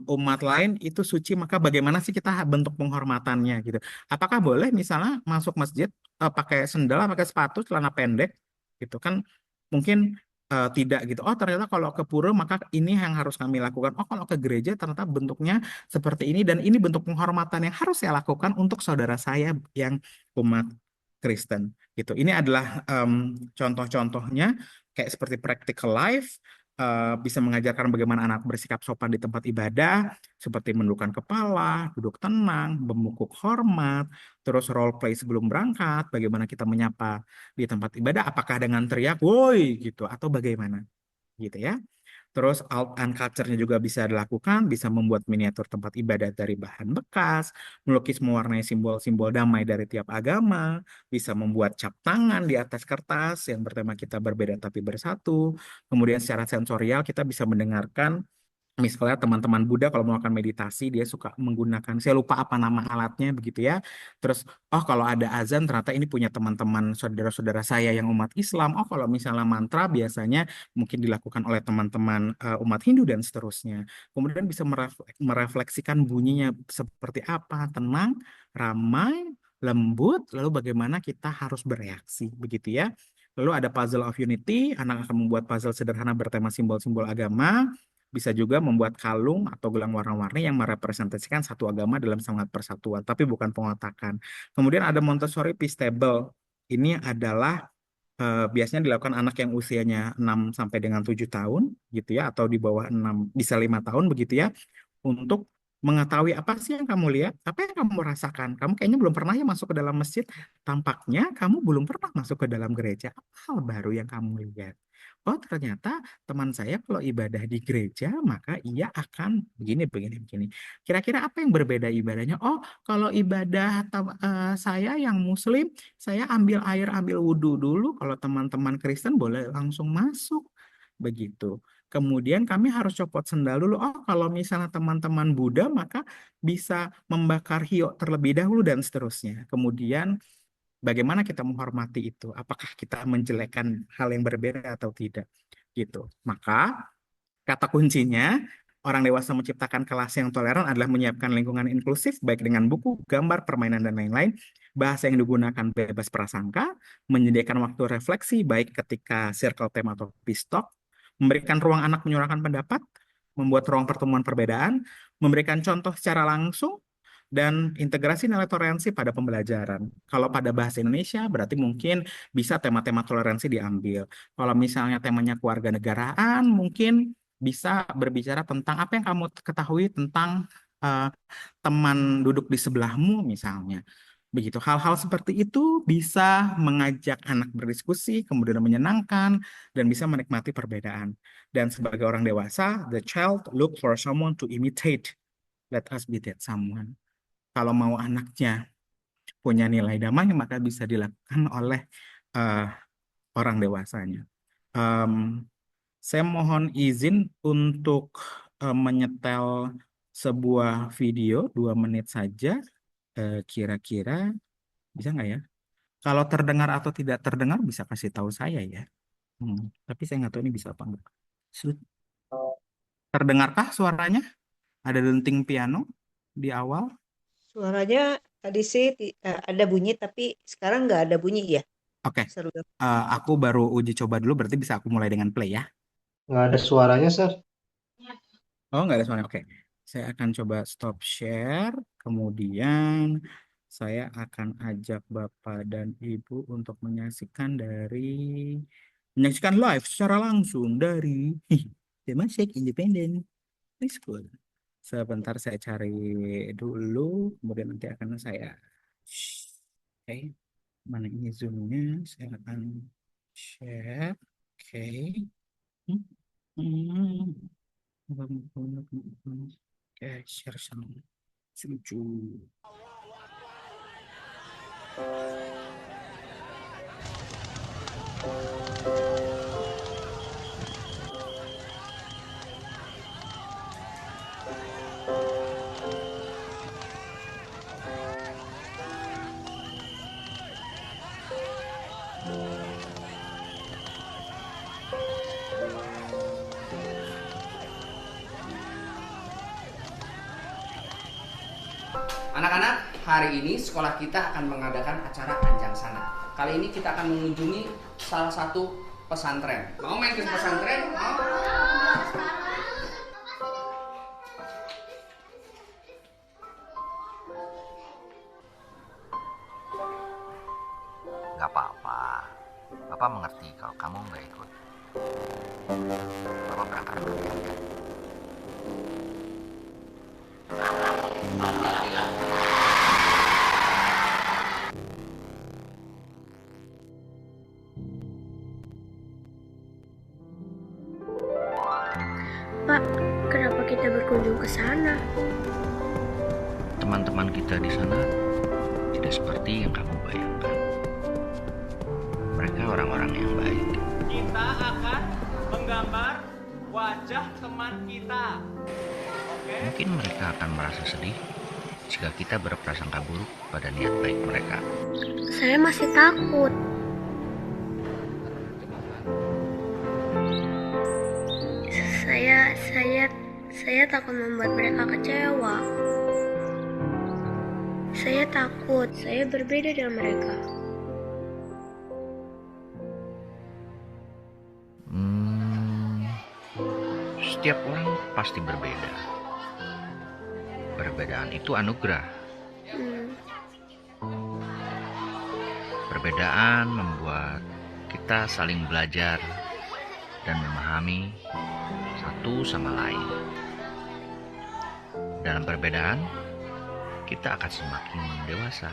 umat lain itu suci, maka bagaimana sih kita bentuk penghormatannya gitu. Apakah boleh misalnya masuk masjid pakai sendal, pakai sepatu, celana pendek gitu kan? Mungkin tidak gitu. Oh, ternyata kalau ke pura maka ini yang harus kami lakukan. Oh, kalau ke gereja ternyata bentuknya seperti ini dan ini bentuk penghormatan yang harus saya lakukan untuk saudara saya yang umat Kristen gitu. Ini adalah contoh-contohnya kayak seperti practical life, bisa mengajarkan bagaimana anak bersikap sopan di tempat ibadah, seperti menundukkan kepala, duduk tenang, membungkuk hormat, terus role play sebelum berangkat, bagaimana kita menyapa di tempat ibadah, apakah dengan teriak, woi gitu, atau bagaimana gitu ya. Terus art and culture-nya juga bisa dilakukan, bisa membuat miniatur tempat ibadat dari bahan bekas, melukis mewarnai simbol-simbol damai dari tiap agama, bisa membuat cap tangan di atas kertas yang bertema kita berbeda tapi bersatu. Kemudian secara sensorial kita bisa mendengarkan. Misalnya teman-teman Buddha kalau melakukan meditasi dia suka menggunakan, saya lupa apa nama alatnya begitu ya. Terus oh kalau ada azan ternyata ini punya teman-teman saudara-saudara saya yang umat Islam. Oh kalau misalnya mantra biasanya mungkin dilakukan oleh teman-teman umat Hindu dan seterusnya. Kemudian bisa merefleksikan bunyinya seperti apa, tenang, ramai, lembut, lalu bagaimana kita harus bereaksi begitu ya. Lalu ada puzzle of unity, anak akan membuat puzzle sederhana bertema simbol-simbol agama, bisa juga membuat kalung atau gelang warna-warni yang merepresentasikan satu agama dalam semangat persatuan, tapi bukan pengotakan. Kemudian ada Montessori Peace Table. Ini adalah biasanya dilakukan anak yang usianya 6 sampai dengan 7 tahun gitu ya, atau di bawah 6 bisa 5 tahun begitu ya, untuk mengetahui apa sih yang kamu lihat, apa yang kamu rasakan. Kamu kayaknya belum pernah ya masuk ke dalam masjid. Tampaknya kamu belum pernah masuk ke dalam gereja. Apa hal baru yang kamu lihat? Oh, ternyata teman saya kalau ibadah di gereja, maka ia akan begini, begini, begini. Kira-kira apa yang berbeda ibadahnya? Oh, kalau ibadah saya yang Muslim, saya ambil air, ambil wudhu dulu. Kalau teman-teman Kristen boleh langsung masuk. Begitu. Kemudian kami harus copot sendal dulu. Oh, kalau misalnya teman-teman Buddha, maka bisa membakar hiyo terlebih dahulu dan seterusnya. Kemudian bagaimana kita menghormati itu? Apakah kita menjelekkan hal yang berbeda atau tidak? Gitu. Maka kata kuncinya, orang dewasa menciptakan kelas yang toleran adalah menyiapkan lingkungan inklusif, baik dengan buku, gambar, permainan, dan lain-lain. Bahasa yang digunakan bebas prasangka, menyediakan waktu refleksi, baik ketika circle time atau peace talk, memberikan ruang anak menyuarakan pendapat, membuat ruang pertemuan perbedaan, memberikan contoh secara langsung, dan integrasi nilai toleransi pada pembelajaran. Kalau pada bahasa Indonesia, berarti mungkin bisa tema-tema toleransi diambil. Kalau misalnya temanya kewarganegaraan, mungkin bisa berbicara tentang apa yang kamu ketahui tentang eh, teman duduk di sebelahmu misalnya. Begitu. Hal-hal seperti itu bisa mengajak anak berdiskusi, kemudian menyenangkan, dan bisa menikmati perbedaan. Dan sebagai orang dewasa, the child look for someone to imitate. Let us be that someone. Kalau mau anaknya punya nilai damai, maka bisa dilakukan oleh eh, orang dewasanya. Em, saya mohon izin untuk menyetel sebuah video 2 menit saja. Kira-kira bisa nggak ya? Kalau terdengar atau tidak terdengar bisa kasih tahu saya ya. Tapi saya nggak tahu ini bisa apa enggak. Terdengarkah suaranya? Ada denting piano di awal. Suaranya tadi sih ada bunyi, tapi sekarang nggak ada bunyi ya. Oke, Seru. aku baru uji coba dulu, berarti bisa aku mulai dengan play ya. Nggak ada suaranya, Sir. Oh, nggak ada suara. Oke, saya akan coba stop share. Kemudian saya akan ajak Bapak dan Ibu untuk menyaksikan live secara langsung dari Temasek Independen Preschool. Sebentar saya cari dulu, kemudian nanti akan saya. Oke, mana ini zoomnya? Saya akan share. Oke. Hmm. Hmm. Oke, share sama lucu. Anak-anak, hari ini sekolah kita akan mengadakan acara Anjang Sana. Kali ini kita akan mengunjungi salah satu pesantren. Mau main ke pesantren? Mau? Gak apa-apa. Bapak mengerti kalau kamu nggak ikut. Bapak berangkat dulu ya. Pak, kenapa kita berkunjung ke sana? Teman-teman kita di sana tidak seperti yang kamu bayangkan. Mereka orang-orang yang baik. Kita akan menggambar wajah teman kita. Oke? Mungkin mereka akan merasa sedih jika kita berprasangka buruk pada niat baik mereka. Saya masih takut. Saya takut membuat mereka kecewa. Saya takut, saya berbeda dengan mereka. Setiap orang pasti berbeda. Perbedaan itu anugerah. Perbedaan membuat kita saling belajar dan memahami satu sama lain. Dalam perbedaan, kita akan semakin dewasa.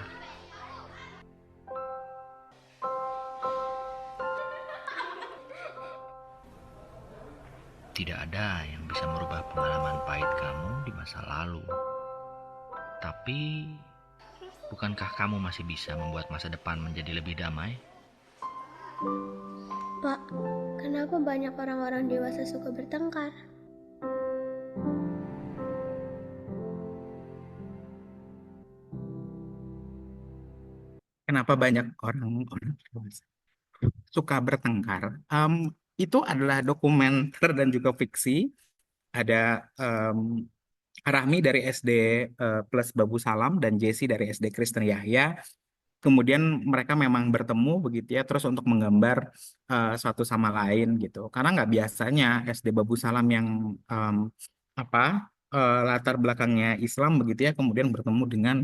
Tidak ada yang bisa merubah pengalaman pahit kamu di masa lalu. Tapi, bukankah kamu masih bisa membuat masa depan menjadi lebih damai? Pak, kenapa banyak orang-orang dewasa suka bertengkar? Kenapa banyak orang-orang suka bertengkar? Itu adalah dokumenter dan juga fiksi. Ada Rahmi dari SD Plus Babu Salam dan Jesse dari SD Kristen Yahya. Kemudian mereka memang bertemu begitu ya, terus untuk menggambar satu sama lain gitu. Karena nggak biasanya SD Babu Salam yang latar belakangnya Islam begitu ya, kemudian bertemu dengan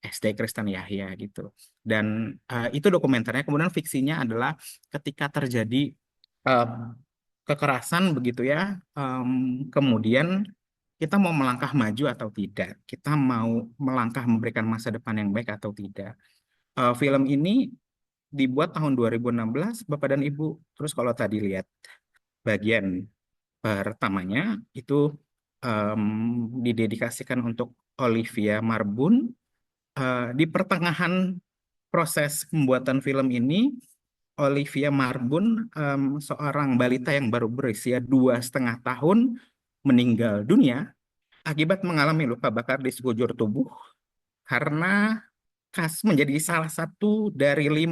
SD Kristen Yahya gitu. Dan itu dokumenternya. Kemudian fiksinya adalah ketika terjadi kekerasan begitu ya, kemudian kita mau melangkah maju atau tidak, kita mau melangkah memberikan masa depan yang baik atau tidak. Film ini dibuat tahun 2016, Bapak dan Ibu. Terus kalau tadi lihat bagian pertamanya itu didedikasikan untuk Olivia Marbun. Di pertengahan proses pembuatan film ini, Olivia Marbun, seorang balita yang baru berusia 2,5 tahun, meninggal dunia akibat mengalami luka bakar di sekujur tubuh karena menjadi salah satu dari 5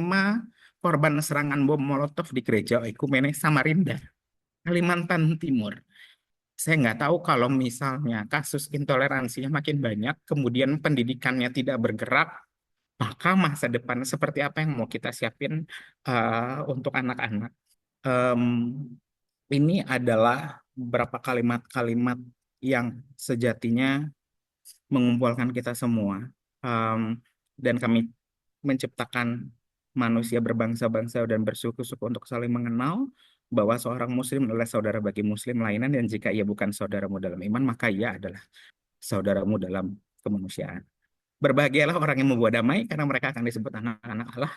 korban serangan bom Molotov di gereja Oikumene Samarinda, Kalimantan Timur. Saya nggak tahu kalau misalnya kasus intoleransinya makin banyak, kemudian pendidikannya tidak bergerak, maka masa depan seperti apa yang mau kita siapin untuk anak-anak. Em, ini adalah beberapa kalimat-kalimat yang sejatinya mengumpulkan kita semua. Em, dan kami menciptakan manusia berbangsa-bangsa dan bersuku-suku untuk saling mengenal bahwa seorang muslim adalah saudara bagi muslim lainnya, dan jika ia bukan saudaramu dalam iman, maka ia adalah saudaramu dalam kemanusiaan. Berbahagialah orang yang membawa damai, karena mereka akan disebut anak-anak Allah.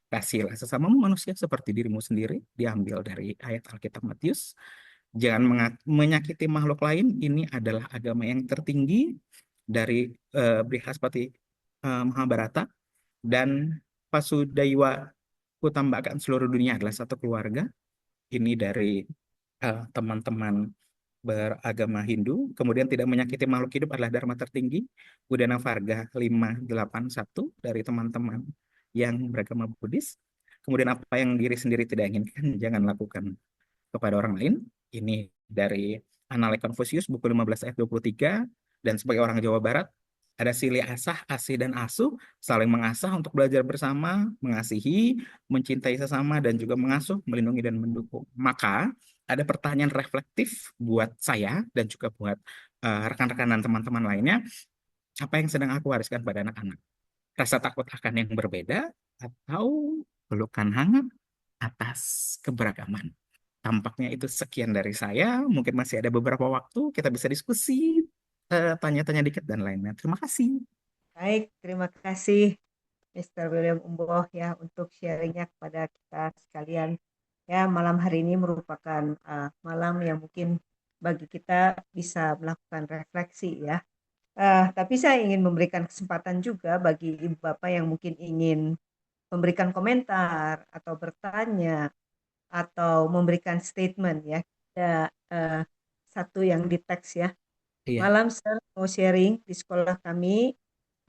Kasihilah sesamamu manusia seperti dirimu sendiri, diambil dari ayat Alkitab Matius. Jangan menyakiti makhluk lain, ini adalah agama yang tertinggi dari Brihaspati Mahabharata. Dan Pasudaiwa Kutambakkan seluruh dunia adalah satu keluarga. Ini dari teman-teman beragama Hindu. Kemudian tidak menyakiti makhluk hidup adalah dharma tertinggi. Udana Varga 581 dari teman-teman yang beragama Buddhis. Kemudian apa yang diri sendiri tidak inginkan, jangan lakukan kepada orang lain. Ini dari Analek Konfusius, buku 15 ayat 23. Dan sebagai orang Jawa Barat, ada silih asah, asih, dan asuh, saling mengasah untuk belajar bersama, mengasihi, mencintai sesama, dan juga mengasuh, melindungi, dan mendukung. Maka, ada pertanyaan reflektif buat saya, dan juga buat rekan-rekan dan teman-teman lainnya, apa yang sedang aku wariskan pada anak-anak? Rasa takut akan yang berbeda, atau pelukan hangat atas keberagaman? Tampaknya itu sekian dari saya. Mungkin masih ada beberapa waktu kita bisa diskusi, tanya-tanya dikit dan lainnya. Terima kasih. Baik, terima kasih Mr. William Umboh ya untuk sharingnya kepada kita sekalian. Ya, malam hari ini merupakan malam yang mungkin bagi kita bisa melakukan refleksi ya. Tapi saya ingin memberikan kesempatan juga bagi ibu bapak yang mungkin ingin memberikan komentar atau bertanya atau memberikan statement ya. Ada satu yang di teks ya. Iya. Malam saya mau sharing di sekolah kami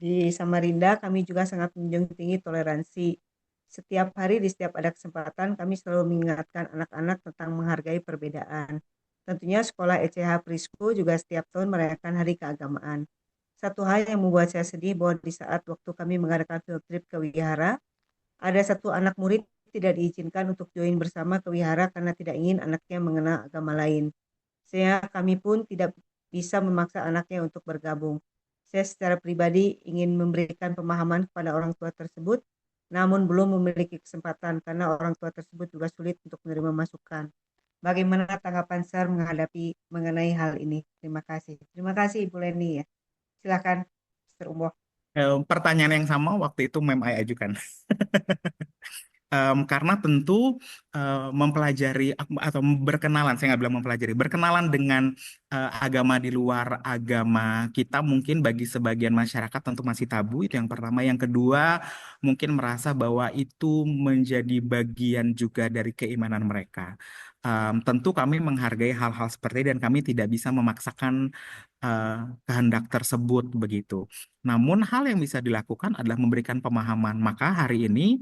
di Samarinda, kami juga sangat menjunjung tinggi toleransi. Setiap hari di setiap ada kesempatan kami selalu mengingatkan anak-anak tentang menghargai perbedaan. Tentunya sekolah ECH Prisco juga setiap tahun merayakan hari keagamaan. Satu hal yang membuat saya sedih bahwa di saat waktu kami mengadakan field trip ke wihara, ada satu anak murid tidak diizinkan untuk join bersama ke wihara karena tidak ingin anaknya mengenal agama lain. Sehingga kami pun tidak bisa memaksa anaknya untuk bergabung. Saya secara pribadi ingin memberikan pemahaman kepada orang tua tersebut, namun belum memiliki kesempatan karena orang tua tersebut juga sulit untuk menerima masukan. Bagaimana tanggapan Sir menghadapi mengenai hal ini? Terima kasih. Terima kasih Ibu Leni ya. Silakan Mr. Umboh. Pertanyaan yang sama waktu itu Mem Ai ajukan. Karena tentu mempelajari atau berkenalan, saya nggak bilang mempelajari, berkenalan dengan agama di luar agama kita mungkin bagi sebagian masyarakat tentu masih tabu, itu yang pertama. Yang kedua, mungkin merasa bahwa itu menjadi bagian juga dari keimanan mereka. Tentu kami menghargai hal-hal seperti ini dan kami tidak bisa memaksakan kehendak tersebut begitu. Namun hal yang bisa dilakukan adalah memberikan pemahaman. Maka hari ini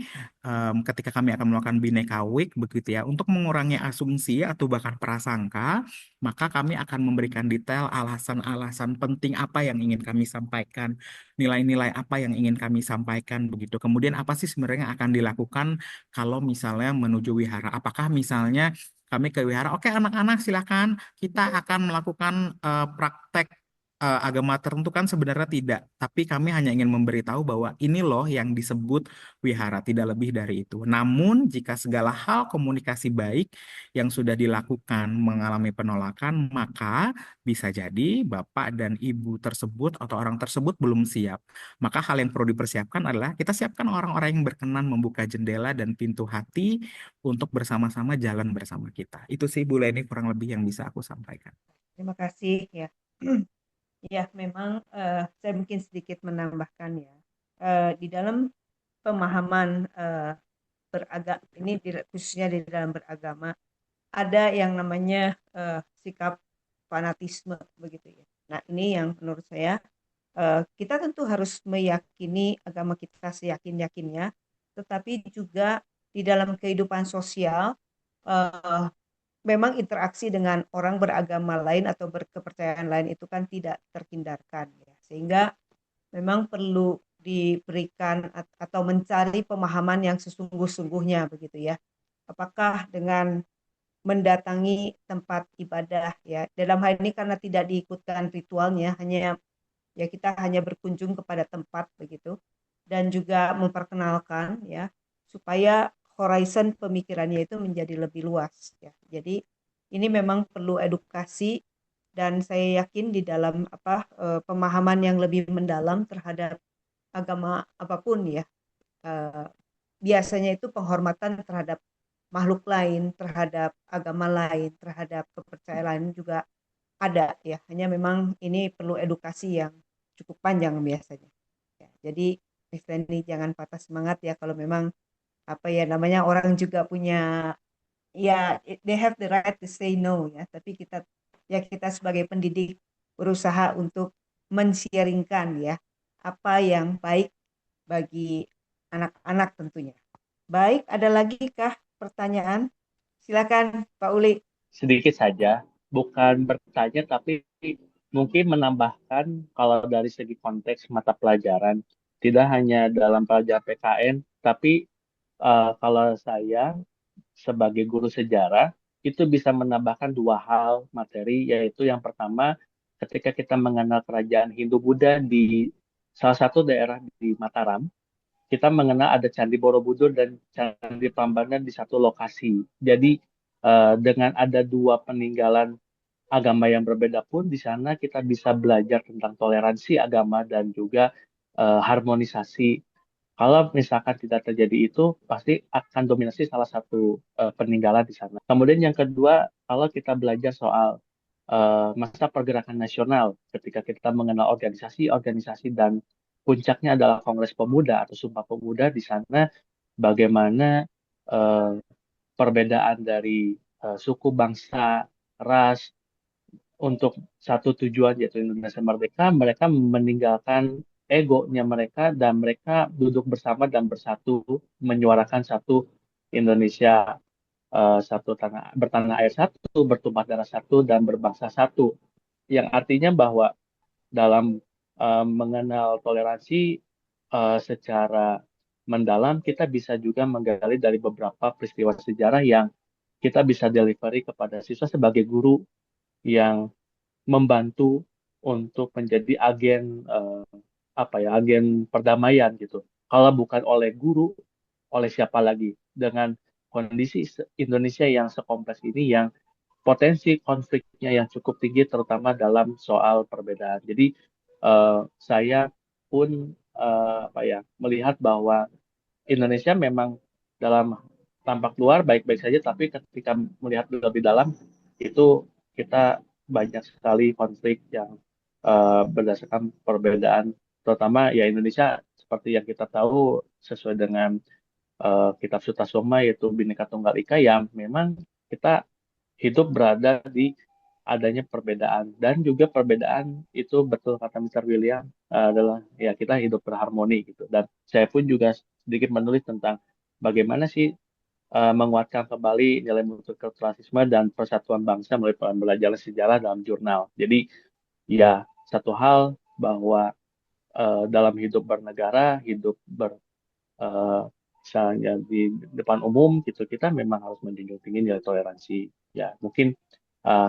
ketika kami akan melakukan Bhinneka Week begitu ya, untuk mengurangi asumsi atau bahkan prasangka, maka kami akan memberikan detail alasan-alasan penting apa yang ingin kami sampaikan, nilai-nilai apa yang ingin kami sampaikan begitu. Kemudian apa sih sebenarnya yang akan dilakukan kalau misalnya menuju wihara? Apakah misalnya kami ke wihara, oke anak-anak silakan kita akan melakukan praktek agama tertentu, kan sebenarnya tidak, tapi kami hanya ingin memberitahu bahwa ini loh yang disebut wihara, tidak lebih dari itu. Namun jika segala hal komunikasi baik yang sudah dilakukan mengalami penolakan, maka bisa jadi bapak dan ibu tersebut atau orang tersebut belum siap. Maka hal yang perlu dipersiapkan adalah kita siapkan orang-orang yang berkenan membuka jendela dan pintu hati untuk bersama-sama jalan bersama kita. Itu sih Bu Leni kurang lebih yang bisa aku sampaikan. Terima kasih ya. Ya, memang saya mungkin sedikit menambahkan ya. Di dalam pemahaman ini khususnya di dalam beragama ada yang namanya sikap fanatisme begitu ya. Nah, ini yang menurut saya kita tentu harus meyakini agama kita seyakin-yakinnya, tetapi juga di dalam kehidupan sosial memang interaksi dengan orang beragama lain atau berkepercayaan lain itu kan tidak terhindarkan ya. Sehingga memang perlu diberikan atau mencari pemahaman yang sesungguh-sungguhnya begitu ya. Apakah dengan mendatangi tempat ibadah ya. Dalam hal ini karena tidak diikutkan ritualnya, hanya ya kita hanya berkunjung kepada tempat begitu dan juga memperkenalkan ya supaya horizon pemikirannya itu menjadi lebih luas ya. Jadi ini memang perlu edukasi dan saya yakin di dalam pemahaman yang lebih mendalam terhadap agama apapun ya. Biasanya itu penghormatan terhadap makhluk lain, terhadap agama lain, terhadap kepercayaan lain juga ada ya. Hanya memang ini perlu edukasi yang cukup panjang biasanya. Ya, jadi Miss Leni jangan patah semangat ya kalau memang namanya orang juga punya ya they have the right to say no ya. Tapi kita sebagai pendidik berusaha untuk men-sharingkan ya apa yang baik bagi anak-anak tentunya. Baik, ada lagi kah pertanyaan? Silakan Pak Uli. Sedikit saja, bukan bertanya tapi mungkin menambahkan kalau dari segi konteks mata pelajaran, tidak hanya dalam pelajaran PKN, tapi kalau saya sebagai guru sejarah itu bisa menambahkan dua hal materi, yaitu yang pertama ketika kita mengenal kerajaan Hindu-Buddha di salah satu daerah di Mataram, kita mengenal ada Candi Borobudur dan Candi Prambanan di satu lokasi. Jadi dengan ada dua peninggalan agama yang berbeda pun di sana kita bisa belajar tentang toleransi agama dan juga harmonisasi. Kalau misalkan tidak terjadi itu, pasti akan dominasi salah satu peninggalan di sana. Kemudian yang kedua, kalau kita belajar soal masa pergerakan nasional, ketika kita mengenal organisasi-organisasi dan puncaknya adalah Kongres Pemuda atau Sumpah Pemuda, di sana bagaimana eh, perbedaan dari suku, bangsa, ras, untuk satu tujuan yaitu Indonesia Merdeka, mereka meninggalkan egonya mereka dan mereka duduk bersama dan bersatu menyuarakan satu Indonesia, satu tanah bertanah air satu, bertumpah darah satu dan berbangsa satu. Yang artinya bahwa dalam mengenal toleransi secara mendalam, kita bisa juga menggali dari beberapa peristiwa sejarah yang kita bisa delivery kepada siswa sebagai guru yang membantu untuk menjadi agen agen perdamaian gitu. Kalau bukan oleh guru, oleh siapa lagi? Dengan kondisi Indonesia yang sekompleks ini, yang potensi konfliknya yang cukup tinggi, terutama dalam soal perbedaan. Jadi saya pun melihat bahwa Indonesia memang dalam tampak luar baik-baik saja, tapi ketika melihat lebih dalam itu kita banyak sekali konflik yang berdasarkan perbedaan, terutama ya Indonesia seperti yang kita tahu sesuai dengan kitab Sutasoma yaitu Bhinneka Tunggal Ika, yang memang kita hidup berada di adanya perbedaan, dan juga perbedaan itu betul kata Mr. William adalah ya kita hidup berharmoni gitu. Dan saya pun juga sedikit menulis tentang bagaimana sih menguatkan kembali nilai multikulturalisme dan persatuan bangsa melalui pembelajaran sejarah dalam jurnal. Jadi ya satu hal bahwa dalam hidup bernegara, hidup misalnya di depan umum gitu, kita memang harus menjunjung tinggi nilai toleransi. Ya mungkin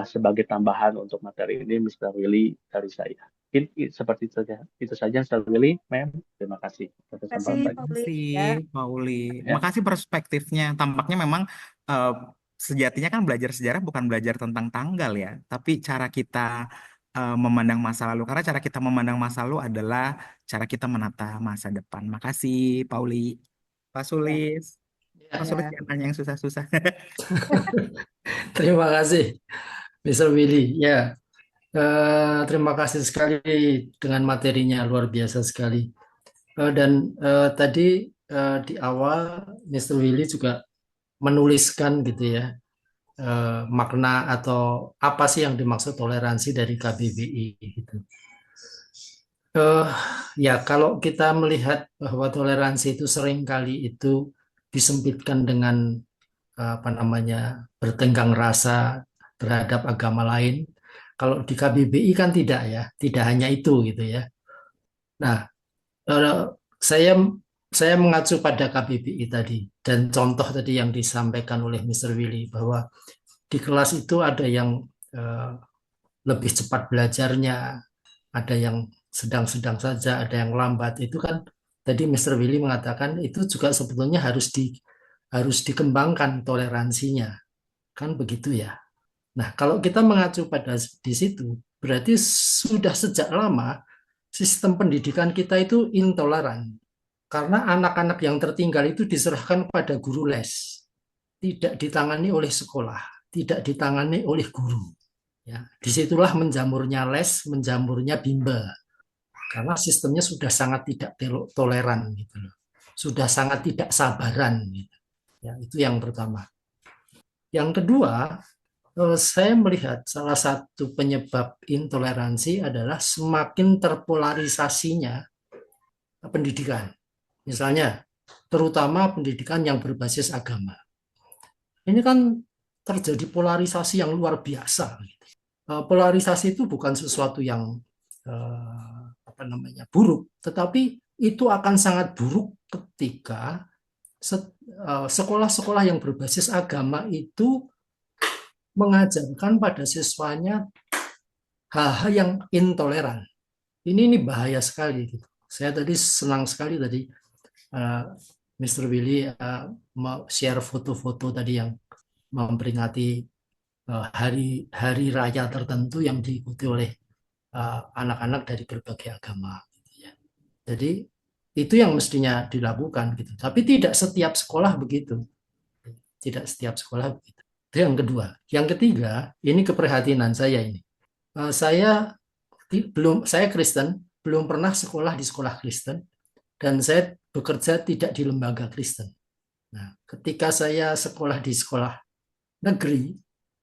sebagai tambahan untuk materi ini, Mr. Willy, dari saya. Mungkin seperti itu saja, Mr. Willy, ma'am. Terima kasih. Terima kasih Pak Uli ya. Pauli. Ya. Makasih perspektifnya. Tampaknya memang eh, sejatinya kan belajar sejarah bukan belajar tentang tanggal ya, tapi cara kita memandang masa lalu. Karena cara kita memandang masa lalu adalah cara kita menata masa depan. Makasih, Pauli. Pak Sulis. Pak Sulis Ya. jangan nanya yang susah-susah. Terima kasih, Mr. Willy. Ya, terima kasih sekali dengan materinya, luar biasa sekali. Dan tadi di awal Mr. Willy juga menuliskan gitu ya, makna atau apa sih yang dimaksud toleransi dari KBBI gitu. Ya, kalau kita melihat bahwa toleransi itu seringkali itu disempitkan dengan apa namanya bertenggang rasa terhadap agama lain. Kalau di KBBI kan tidak ya, tidak hanya itu gitu ya. Nah, eh, saya saya mengacu pada KBBI tadi dan contoh tadi yang disampaikan oleh Mr. Willy bahwa di kelas itu ada yang eh, lebih cepat belajarnya, ada yang sedang-sedang saja, ada yang lambat. Itu kan tadi Mr. Willy mengatakan itu juga sebetulnya harus dikembangkan toleransinya, kan begitu ya. Nah, kalau kita mengacu pada di situ, berarti sudah sejak lama sistem pendidikan kita itu intoleran. Karena anak-anak yang tertinggal itu diserahkan pada guru les, tidak ditangani oleh sekolah, tidak ditangani oleh guru. Ya, disitulah menjamurnya les, menjamurnya bimbel. Karena sistemnya sudah sangat tidak toleran gitu loh. Sudah sangat tidak sabaran gitu. Ya, itu yang pertama. Yang kedua, saya melihat salah satu penyebab intoleransi adalah semakin terpolarisasinya pendidikan. Misalnya, terutama pendidikan yang berbasis agama. Ini kan terjadi polarisasi yang luar biasa. Polarisasi itu bukan sesuatu yang apa namanya buruk, tetapi itu akan sangat buruk ketika sekolah-sekolah yang berbasis agama itu mengajarkan pada siswanya hal-hal yang intoleran. Ini bahaya sekali. Gitu. Saya tadi senang sekali tadi Mr. Willy share foto-foto tadi yang memperingati hari raya tertentu yang diikuti oleh anak-anak dari berbagai agama. Gitu ya. Jadi itu yang mestinya dilakukan. Gitu. Tapi tidak setiap sekolah begitu. Tidak setiap sekolah begitu. Itu yang kedua. Yang ketiga, ini keprihatinan saya ini. Saya Kristen, belum pernah sekolah di sekolah Kristen, dan saya bekerja tidak di lembaga Kristen. Nah, ketika saya sekolah di sekolah negeri,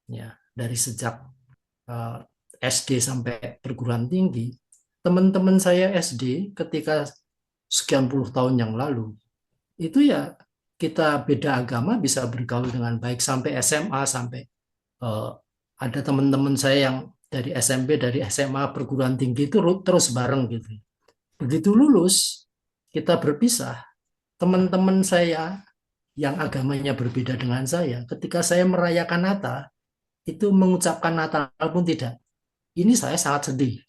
ya dari sejak SD sampai perguruan tinggi, teman-teman saya SD ketika sekian puluh tahun yang lalu, itu ya kita beda agama bisa bergaul dengan baik sampai SMA, sampai ada teman-teman saya yang dari SMP, dari SMA, perguruan tinggi itu terus bareng gitu. Begitu lulus, kita berpisah, teman-teman saya yang agamanya berbeda dengan saya, ketika saya merayakan Natal, itu mengucapkan Natal pun tidak. Ini saya sangat sedih.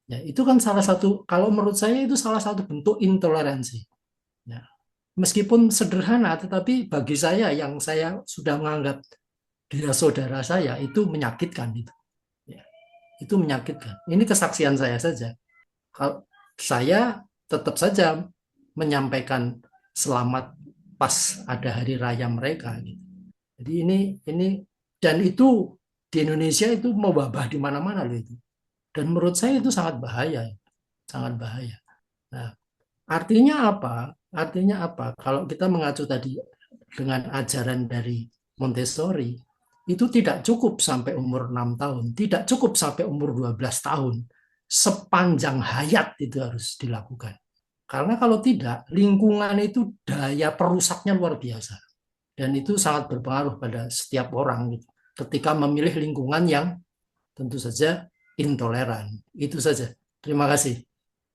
Ya, itu kan salah satu, kalau menurut saya itu salah satu bentuk intoleransi. Ya. Meskipun sederhana, tetapi bagi saya yang saya sudah menganggap dia saudara saya, itu menyakitkan. Ya, itu menyakitkan. Ini kesaksian saya saja. Kalau saya tetap saja menyampaikan selamat pas ada hari raya mereka. Jadi ini dan itu di Indonesia itu mewabah di mana-mana loh itu. Dan menurut saya itu sangat bahaya, sangat bahaya. Nah, artinya apa? Artinya apa? Kalau kita mengacu tadi dengan ajaran dari Montessori, itu tidak cukup sampai umur 6 tahun, tidak cukup sampai umur 12 tahun. Sepanjang hayat itu harus dilakukan. Karena kalau tidak, lingkungan itu daya perusaknya luar biasa. Dan itu sangat berpengaruh pada setiap orang gitu. Ketika memilih lingkungan yang tentu saja intoleran. Itu saja. Terima kasih.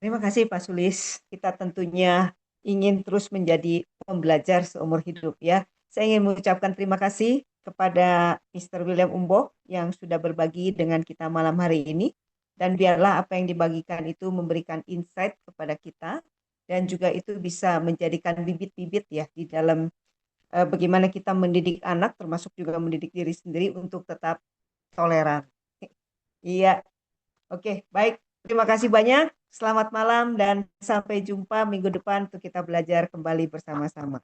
Terima kasih Pak Sulis. Kita tentunya ingin terus menjadi pembelajar seumur hidup ya. Saya ingin mengucapkan terima kasih kepada Mr. William Umboh yang sudah berbagi dengan kita malam hari ini. Dan biarlah apa yang dibagikan itu memberikan insight kepada kita. Dan juga itu bisa menjadikan bibit-bibit ya di dalam bagaimana kita mendidik anak, termasuk juga mendidik diri sendiri untuk tetap toleran. Iya, oke, baik. Terima kasih banyak. Selamat malam dan sampai jumpa minggu depan untuk kita belajar kembali bersama-sama.